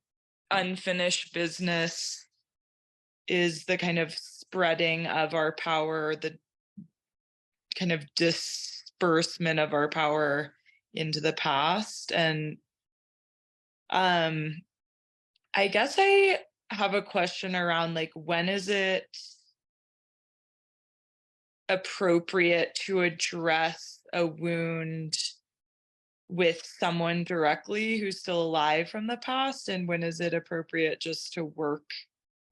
unfinished business is the kind of spreading of our power, the kind of disbursement of our power into the past. And I guess I have a question around, like, when is it appropriate to address a wound with someone directly who's still alive from the past, and when is it appropriate just to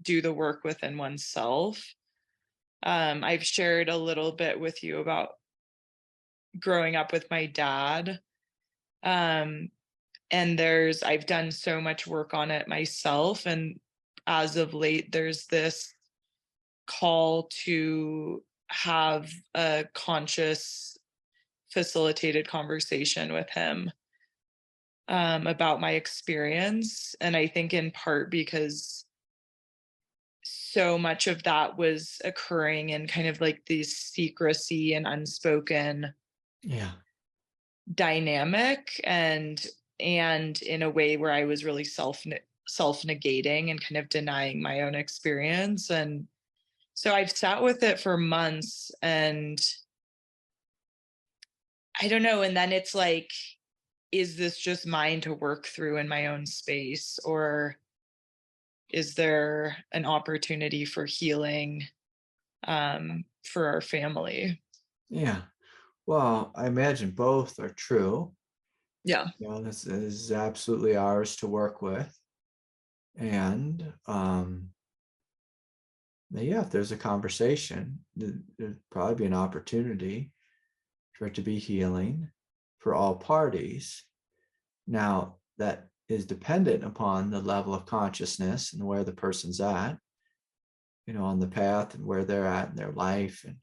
do the work within oneself? I've shared a little bit with you about growing up with my dad. And I've done so much work on it myself. And as of late, there's this call to have a conscious, facilitated conversation with him about my experience. And I think in part because so much of that was occurring in kind of like this secrecy and unspoken Yeah. dynamic, and in a way where I was really self-negating and kind of denying my own experience. And so I've sat with it for months, and I don't know. And then it's like, is this just mine to work through in my own space, or is there an opportunity for healing for our family? Yeah. Well, I imagine both are true. Yeah. This is absolutely ours to work with. And yeah, if there's a conversation, there'd probably be an opportunity for it to be healing for all parties. Now, that is dependent upon the level of consciousness and where the person's at, on the path and where they're at in their life. And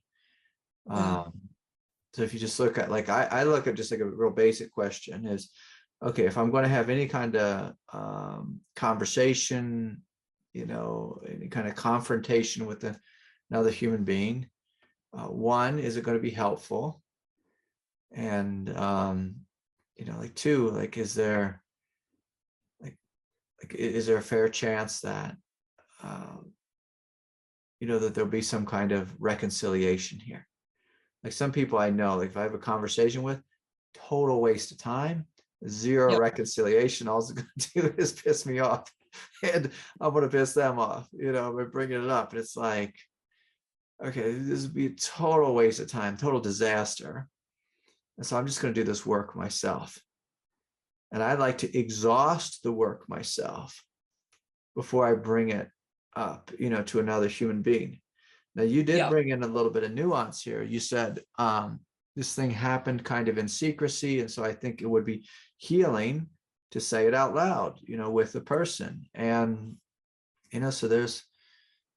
so if you just look at, like, I look at just like a real basic question is, okay, if I'm going to have any kind of conversation, any kind of confrontation with another human being, one, is it going to be helpful? And, like, two, like, is there a fair chance that, that there'll be some kind of reconciliation here? Like, some people I know, like, if I have a conversation with, total waste of time, zero Yep. reconciliation. All it's going to do is piss me off, and I'm going to piss them off, by bringing it up. And it's like, okay, this would be a total waste of time, total disaster. And so I'm just going to do this work myself. And I like to exhaust the work myself before I bring it up, to another human being. Now, you did bring in a little bit of nuance here. You said this thing happened kind of in secrecy. And so I think it would be healing to say it out loud, with the person. And, so there's,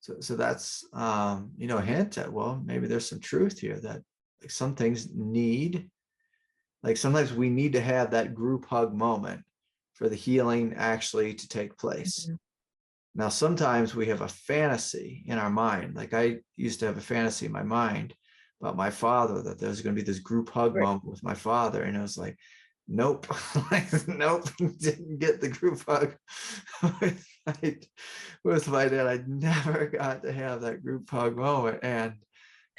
so that's, a hint at, well, maybe there's some truth here that, like, some things need, like, sometimes we need to have that group hug moment for the healing actually to take place. Mm-hmm. Now, sometimes we have a fantasy in our mind. Like, I used to have a fantasy in my mind about my father, that there was going to be this group hug moment with my father. And it was like, nope, nope, didn't get the group hug with my dad. I never got to have that group hug moment. And,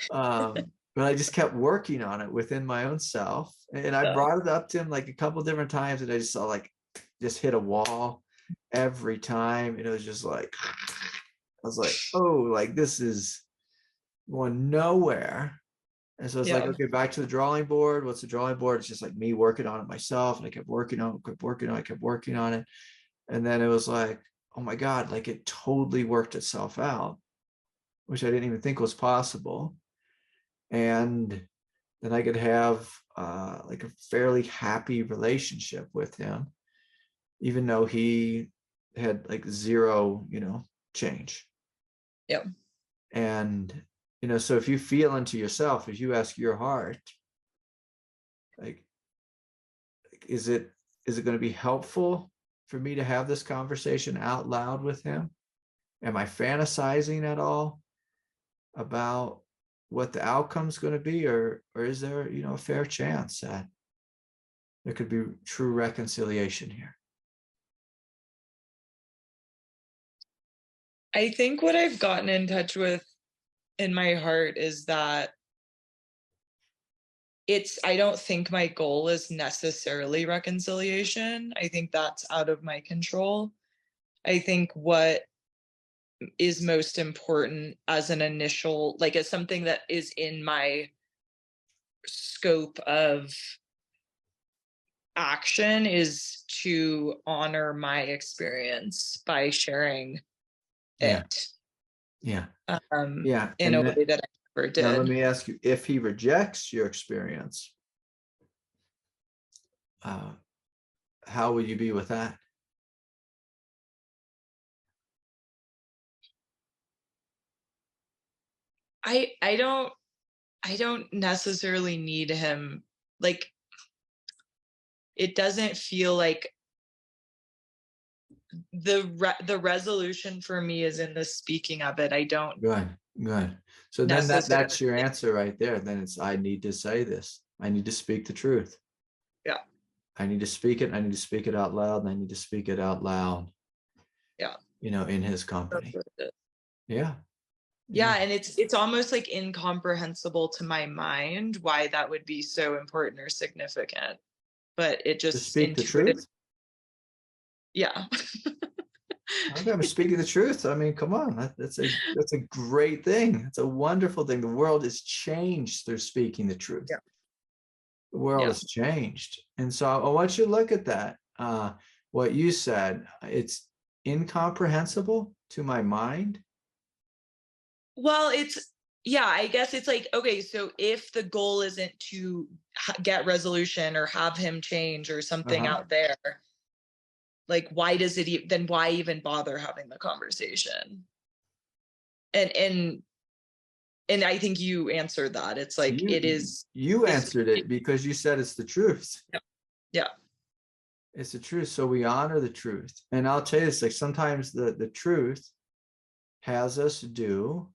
but I just kept working on it within my own self. And I brought it up to him like a couple different times, and I just saw, like, just hit a wall every time. And it was just like, I was like, oh, like, this is going nowhere. And so it's like, okay, back to the drawing board. What's the drawing board? It's just like me working on it myself. And I kept working on it. And then it was like, oh my God, like, it totally worked itself out, which I didn't even think was possible. And then I could have like a fairly happy relationship with him, even though he had like zero, change. Yep. And, so if you feel into yourself, if you ask your heart, like, is it going to be helpful for me to have this conversation out loud with him? Am I fantasizing at all about what the outcome's going to be, or is there, a fair chance that there could be true reconciliation here? I think what I've gotten in touch with in my heart is that I don't think my goal is necessarily reconciliation. I think that's out of my control. I think what is most important as an initial, like as something that is in my scope of action, is to honor my experience by sharing Yeah. it Yeah. Yeah. in a And way that I never now let did. me ask you, if he rejects your experience, how will you be with that? I don't necessarily need him. Like, it doesn't feel like the resolution for me is in the speaking of it. I don't Good, good. So then necessarily. that's your answer right there. Then it's, I need to say this. I need to speak the truth. Yeah. I need to speak it. I need to speak it out loud. And I need to speak it out loud, Yeah. in his That's company. what it is. Yeah. Yeah, Yeah. and it's almost like incomprehensible to my mind why that would be so important or significant. But it To just speak the intuitive. truth. Yeah. Okay, I'm speaking the truth. I mean, come on. That's a great thing. It's a wonderful thing. The world is changed through speaking the truth. Yeah. The world Yeah. has changed. And so I want you to look at that. What you said, it's incomprehensible to my mind. Well, yeah, I guess it's like, okay, so if the goal isn't to get resolution or have him change or something Uh-huh. out there, like why does it then why even bother having the conversation? And I think you answered that. It's like it is You this. answered it because you said it's the truth. Yeah. Yeah. It's the truth. So we honor the truth. And I'll tell you this, like sometimes the truth has us do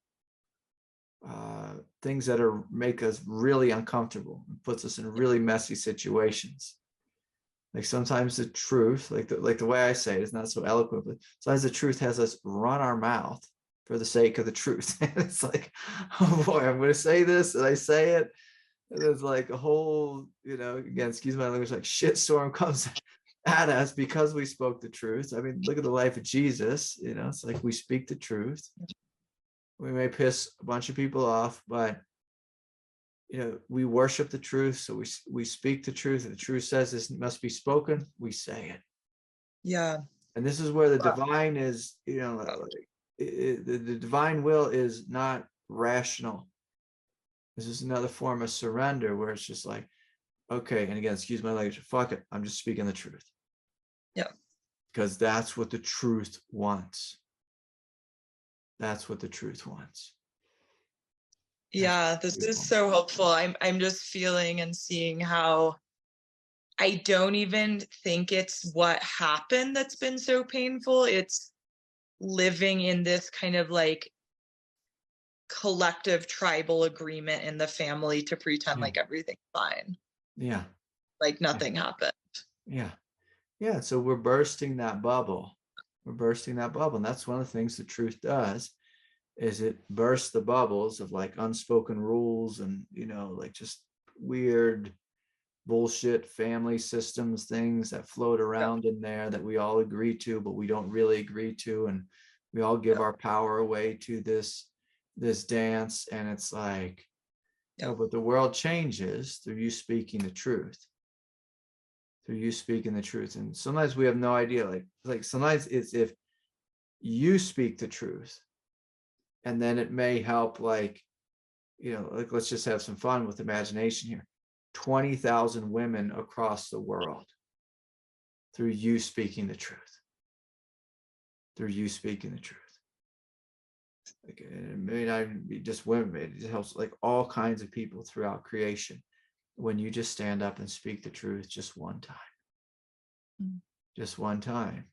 things that make us really uncomfortable, puts us in really messy situations. Like sometimes the truth, like the way I say it is not so eloquent, but sometimes the truth has us run our mouth for the sake of the truth. And it's like, oh boy, I'm going to say this, and I say it, and there's like a whole, again, excuse my language, like shitstorm comes at us because we spoke the truth. I mean, look at the life of Jesus. It's like we speak the truth. We may piss a bunch of people off, but we worship the truth. So we speak the truth. And the truth says this must be spoken. We say it. Yeah. And this is where the divine is, the divine will is not rational. This is another form of surrender where it's just like, okay, and again, excuse my language, fuck it, I'm just speaking the truth. Yeah. Because that's what the truth wants. That's what the truth wants. Yeah, this is so helpful. I'm just feeling and seeing how I don't even think it's what happened that's been so painful. It's living in this kind of like collective tribal agreement in the family to pretend like everything's fine. Yeah. Like nothing happened. Yeah. Yeah. So we're bursting that bubble. And that's one of the things the truth does, is it bursts the bubbles of like unspoken rules and, like just weird bullshit family systems, things that float around in there that we all agree to, but we don't really agree to. And we all give our power away to this dance. And it's like, but the world changes through you speaking the truth. And sometimes we have no idea, like sometimes it's if you speak the truth, and then it may help, like let's just have some fun with imagination here. 20,000 women across the world through you speaking the truth. Like, it may not even be just women, it just helps like all kinds of people throughout creation when you just stand up and speak the truth just one time. Just one time.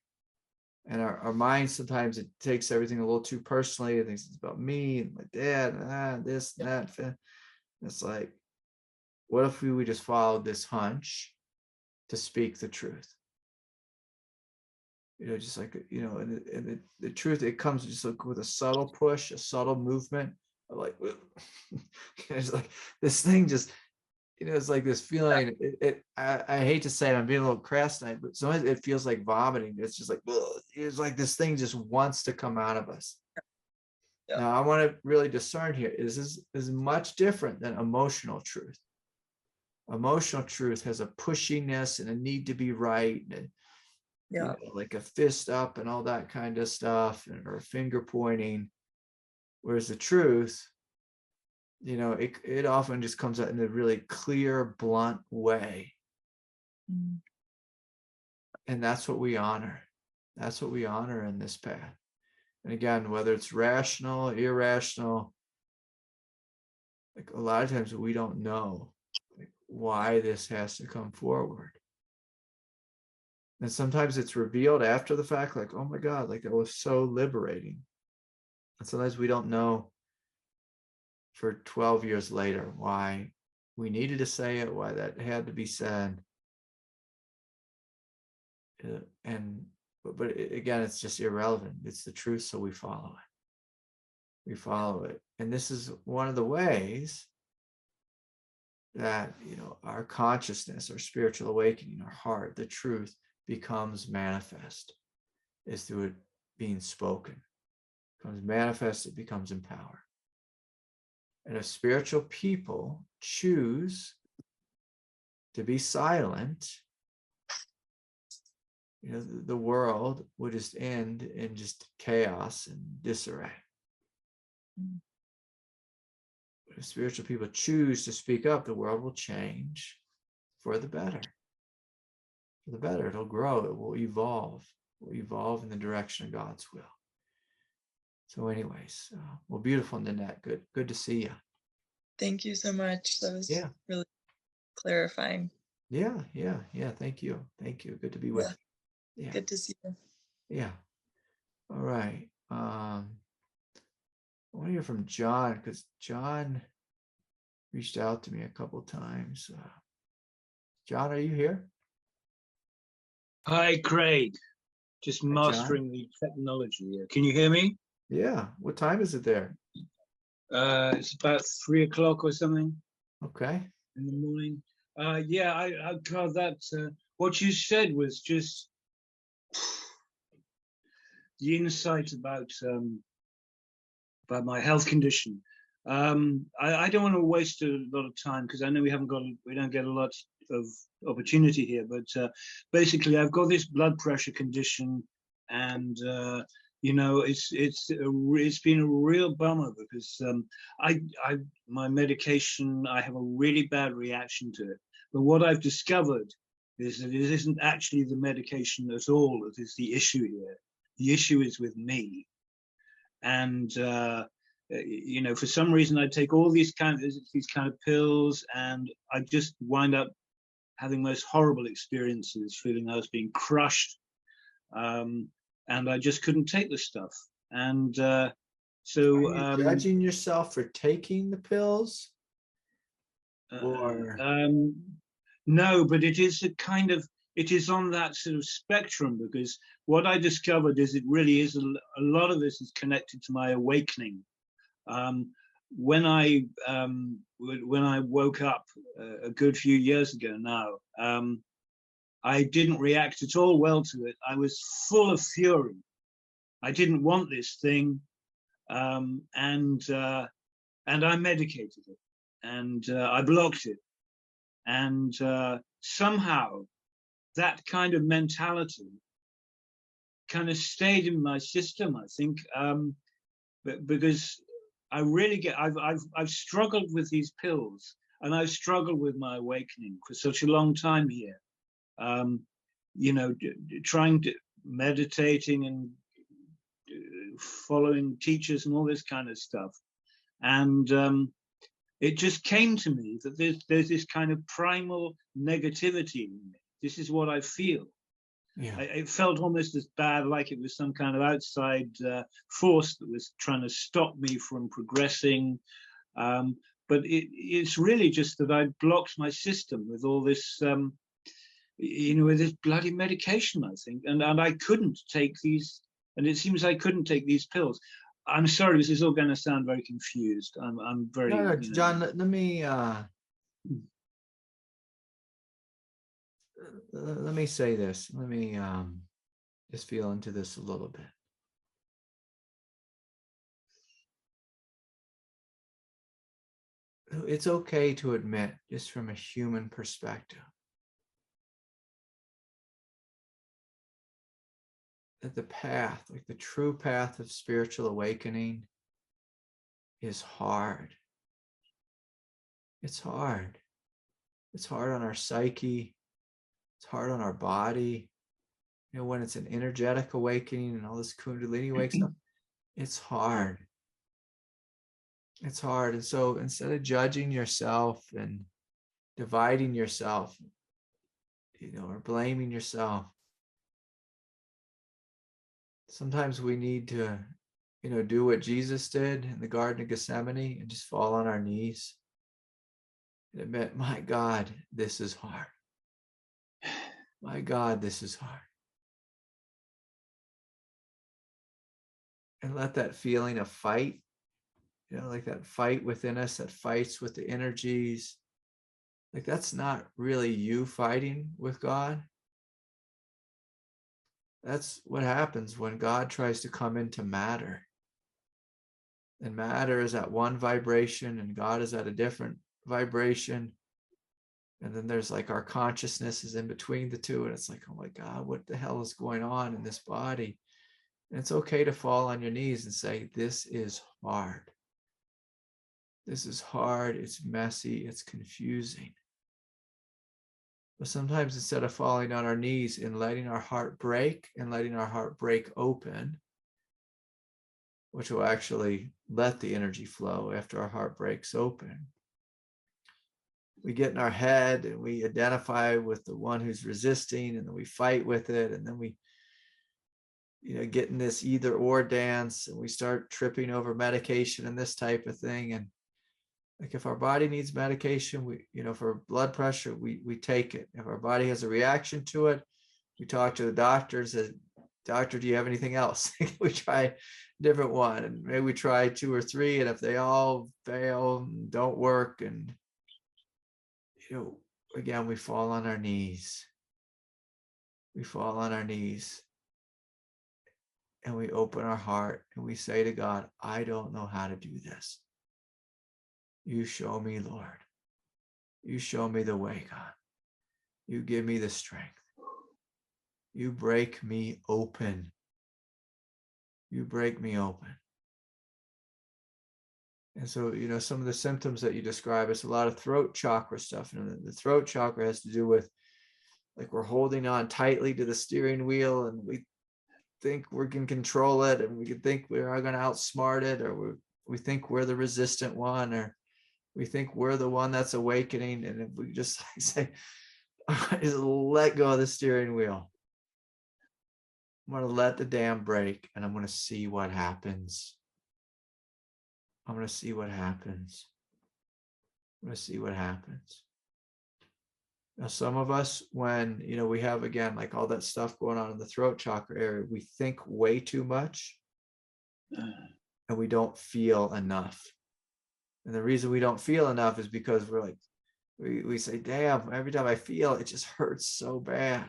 And our minds, sometimes it takes everything a little too personally. It thinks it's about me and my dad, this, that. It's like, what if we would just follow this hunch to speak the truth? just like, and the truth, it comes just like with a subtle push, a subtle movement, like, it's like this thing just, it's like this feeling. I hate to say it, I'm being a little crass tonight, but sometimes it feels like vomiting. It's just like, it's like this thing just wants to come out of us. Yeah. Now, I want to really discern here. This is much different than emotional truth. Emotional truth has a pushiness and a need to be right, and like a fist up and all that kind of stuff, or finger pointing. Whereas the truth, it often just comes out in a really clear, blunt way. Mm. And that's what we honor. That's what we honor in this path. And again, whether it's rational, irrational, like a lot of times we don't know why this has to come forward. And sometimes it's revealed after the fact, like, oh my God, like that was so liberating. And sometimes we don't know for 12 years later why we needed to say it, why that had to be said. But again, it's just irrelevant. It's the truth, so we follow it. We follow it. And this is one of the ways that, our consciousness, our spiritual awakening, our heart, the truth becomes manifest, is through it being spoken. It becomes manifest, it becomes empowered. And if spiritual people choose to be silent, the world would just end in just chaos and disarray. But if spiritual people choose to speak up, the world will change for the better. For the better, it'll grow, it will evolve. It will evolve in the direction of God's will. So anyways, well, beautiful, Nanette. Good to see you. Thank you so much. That was really clarifying. Yeah. Thank you. Good to be with you. Yeah. Good to see you. Yeah. All right. I want to hear from John, because John reached out to me a couple of times. John, are you here? Hi, Craig. Just mastering the technology here. Can you hear me? Yeah. What time is it there? It's about 3 o'clock or something. Okay. In the morning. I got that. What you said was just the insight about my health condition. I don't want to waste a lot of time, because I know we don't get a lot of opportunity here. But basically, I've got this blood pressure condition, and it's been a real bummer, because my medication, I have a really bad reaction to it. But what I've discovered is that it isn't actually the medication at all that is the issue here. The issue is with me. And for some reason, I take all these kind of pills, and I just wind up having most horrible experiences, feeling I was being crushed, and I just couldn't take the stuff. And so, are you judging yourself for taking the pills? Or no, but it is on that sort of spectrum, because what I discovered is it really is a lot of this is connected to my awakening. When I woke up a good few years ago now, I didn't react at all well to it. I was full of fury. I didn't want this thing, and I medicated it, and I blocked it, and somehow that kind of mentality kind of stayed in my system, I think, because I really I've struggled with these pills, and I've struggled with my awakening for such a long time here. Trying to meditating and following teachers and all this kind of stuff, and it just came to me that there's this kind of primal negativity in me. This is what I feel. Yeah. It felt almost as bad, like it was some kind of outside force that was trying to stop me from progressing. But it's really just that I blocked my system with all this with this bloody medication, I think. And I couldn't take these, and it seems I couldn't take these pills. I'm sorry, this is all going to sound very confused. I'm very... No, John, let me say this. Let me just feel into this a little bit. It's okay to admit, just from a human perspective, that the path, like the true path of spiritual awakening, is hard. It's hard. It's hard on our psyche. It's hard on our body. When it's an energetic awakening and all this kundalini wakes up, it's hard. It's hard. And so instead of judging yourself and dividing yourself, or blaming yourself, sometimes we need to, do what Jesus did in the Garden of Gethsemane and just fall on our knees and admit, my God, this is hard. My God, this is hard. And let that feeling of fight, like that fight within us that fights with the energies, like that's not really you fighting with God. That's what happens when God tries to come into matter. And matter is at one vibration and God is at a different vibration. And then there's like our consciousness is in between the two. And it's like, oh my God, what the hell is going on in this body? And it's okay to fall on your knees and say, this is hard. This is hard. It's messy. It's confusing. But sometimes instead of falling on our knees and letting our heart break and letting our heart break open, which will actually let the energy flow after our heart breaks open, we get in our head and we identify with the one who's resisting, and then we fight with it, and then we get in this either or dance, and we start tripping over medication and this type of thing. And like if our body needs medication, we for blood pressure, we take it. If our body has a reaction to it, we talk to the doctor, says, doctor, do you have anything else? We try a different one, and maybe we try 2 or 3, and if they all fail, don't work, and again, we fall on our knees. We fall on our knees and we open our heart and we say to God, I don't know how to do this. You show me, Lord. You show me the way, God. You give me the strength. You break me open. You break me open. And so, some of the symptoms that you describe, it's a lot of throat chakra stuff. And the throat chakra has to do with, like, we're holding on tightly to the steering wheel and we think we can control it, and we can think we are going to outsmart it, or we think we're the resistant one, or we think we're the one that's awakening. And if we just say, just let go of the steering wheel, I'm going to let the dam break and I'm going to see what happens. I'm going to see what happens. I'm going to see what happens. Now, some of us, when, we have, again, like all that stuff going on in the throat chakra area, we think way too much and we don't feel enough. And the reason we don't feel enough is because we're like, we say, damn, every time I feel, it just hurts so bad.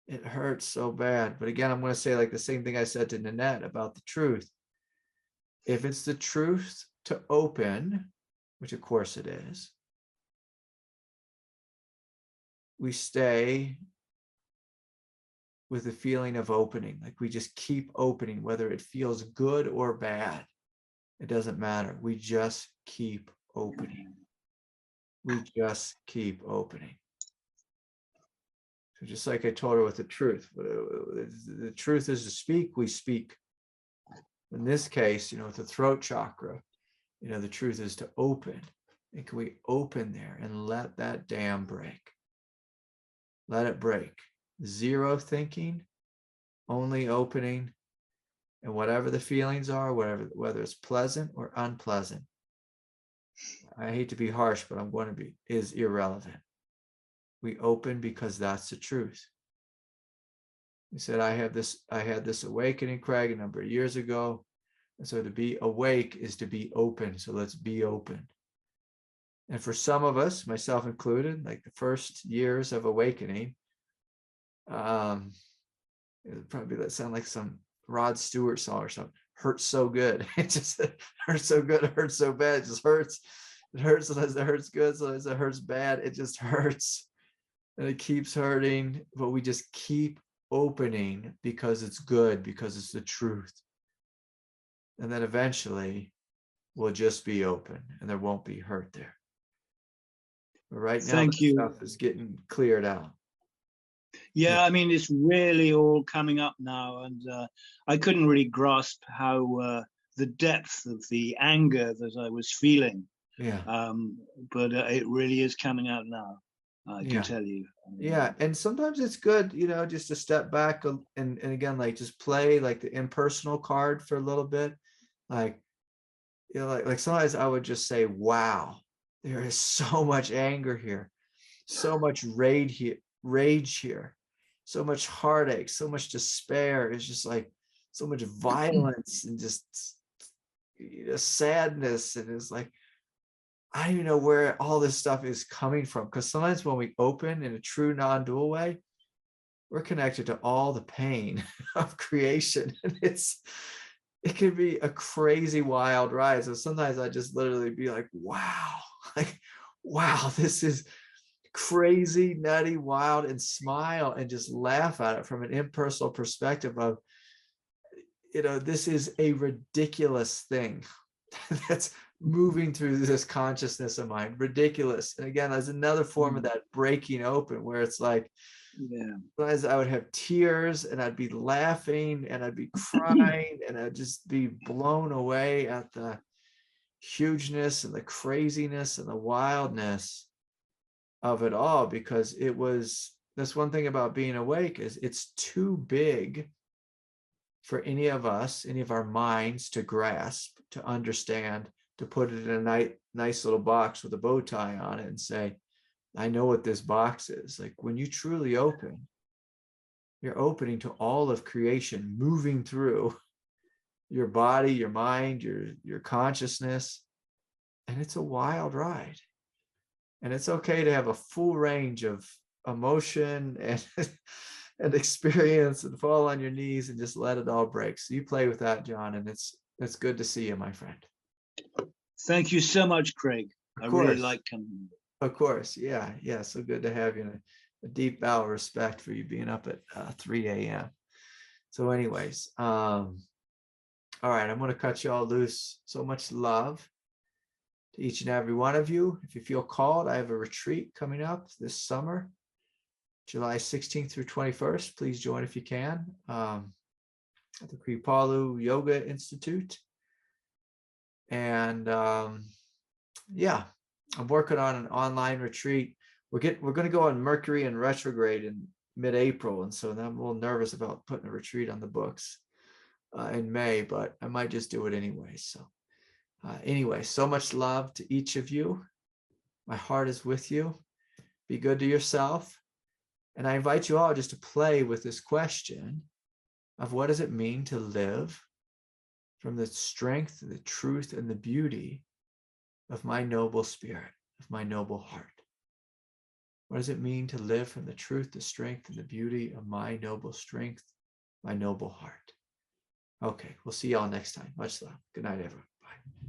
It hurts so bad. But again, I'm going to say like the same thing I said to Nanette about the truth. If it's the truth to open, which of course it is, we stay with the feeling of opening. Like we just keep opening, whether it feels good or bad. It doesn't matter. We just keep opening. We just keep opening. So just like I told her with the truth, the truth is to speak, we speak. In this case, with the throat chakra, the truth is to open. And can we open there and let that dam break? Let it break. Zero thinking, only opening, and whatever the feelings are, whether it's pleasant or unpleasant, I hate to be harsh, but I'm going to be, is irrelevant. We open because that's the truth. He said, I had this awakening, Craig, a number of years ago. And so to be awake is to be open. So let's be open. And for some of us, myself included, like the first years of awakening, it would probably sound like some Rod Stewart song or something. Hurts so good. It just hurts so good. It hurts so bad. It just hurts. It hurts sometimes it hurts good. Sometimes it hurts bad. It just hurts. And it keeps hurting. But we just keep opening because it's good, because it's the truth. And then eventually we'll just be open and there won't be hurt there. But right now, Thank you. stuff is getting cleared out. Yeah, I mean, it's really all coming up now. And I couldn't really grasp how the depth of the anger that I was feeling. Yeah. But it really is coming out now. I can tell you. Yeah. And sometimes it's good, just to step back and again, like just play like the impersonal card for a little bit. Like, like sometimes I would just say, wow, there is so much anger here, so much rage here, so much heartache, so much despair. It's just like so much violence and just sadness. And it's like, I don't even know where all this stuff is coming from. Because sometimes when we open in a true non-dual way, we're connected to all the pain of creation. And it can be a crazy wild ride. So sometimes I just literally be like, wow, this is crazy, nutty, wild, and smile and just laugh at it from an impersonal perspective of, this is a ridiculous thing that's moving through this consciousness of mine. Ridiculous. And again, there's another form of that breaking open where it's like, sometimes I would have tears and I'd be laughing and I'd be crying and I'd just be blown away at the hugeness and the craziness and the wildness of it all, because that's one thing about being awake is it's too big for any of us, any of our minds to grasp, to understand, to put it in a nice little box with a bow tie on it and say, I know what this box is. Like when you truly open, you're opening to all of creation moving through your body, your mind, your consciousness. And it's a wild ride. And it's okay to have a full range of emotion and experience and fall on your knees and just let it all break. So you play with that, John, and it's good to see you, my friend. Thank you so much, Craig. I really like coming. Of course. Yeah. So good to have you, and a deep bow of respect for you being up at 3 a.m. So anyways, all right, I'm going to cut you all loose. So much love to each and every one of you. If you feel called, I have a retreat coming up this summer, July 16th through 21st. Please join if you can, at the Kripalu Yoga Institute. And I'm working on an online retreat. We're going to go on Mercury in retrograde in mid-April, and so I'm a little nervous about putting a retreat on the books in May, but I might just do it anyway. So anyway, so much love to each of you. My heart is with you. Be good to yourself. And I invite you all just to play with this question of what does it mean to live from the strength, the truth, and the beauty of my noble spirit, of my noble heart. What does it mean to live from the truth, the strength, and the beauty of my noble strength, my noble heart? Okay, we'll see y'all next time. Much love. Good night, everyone. Bye.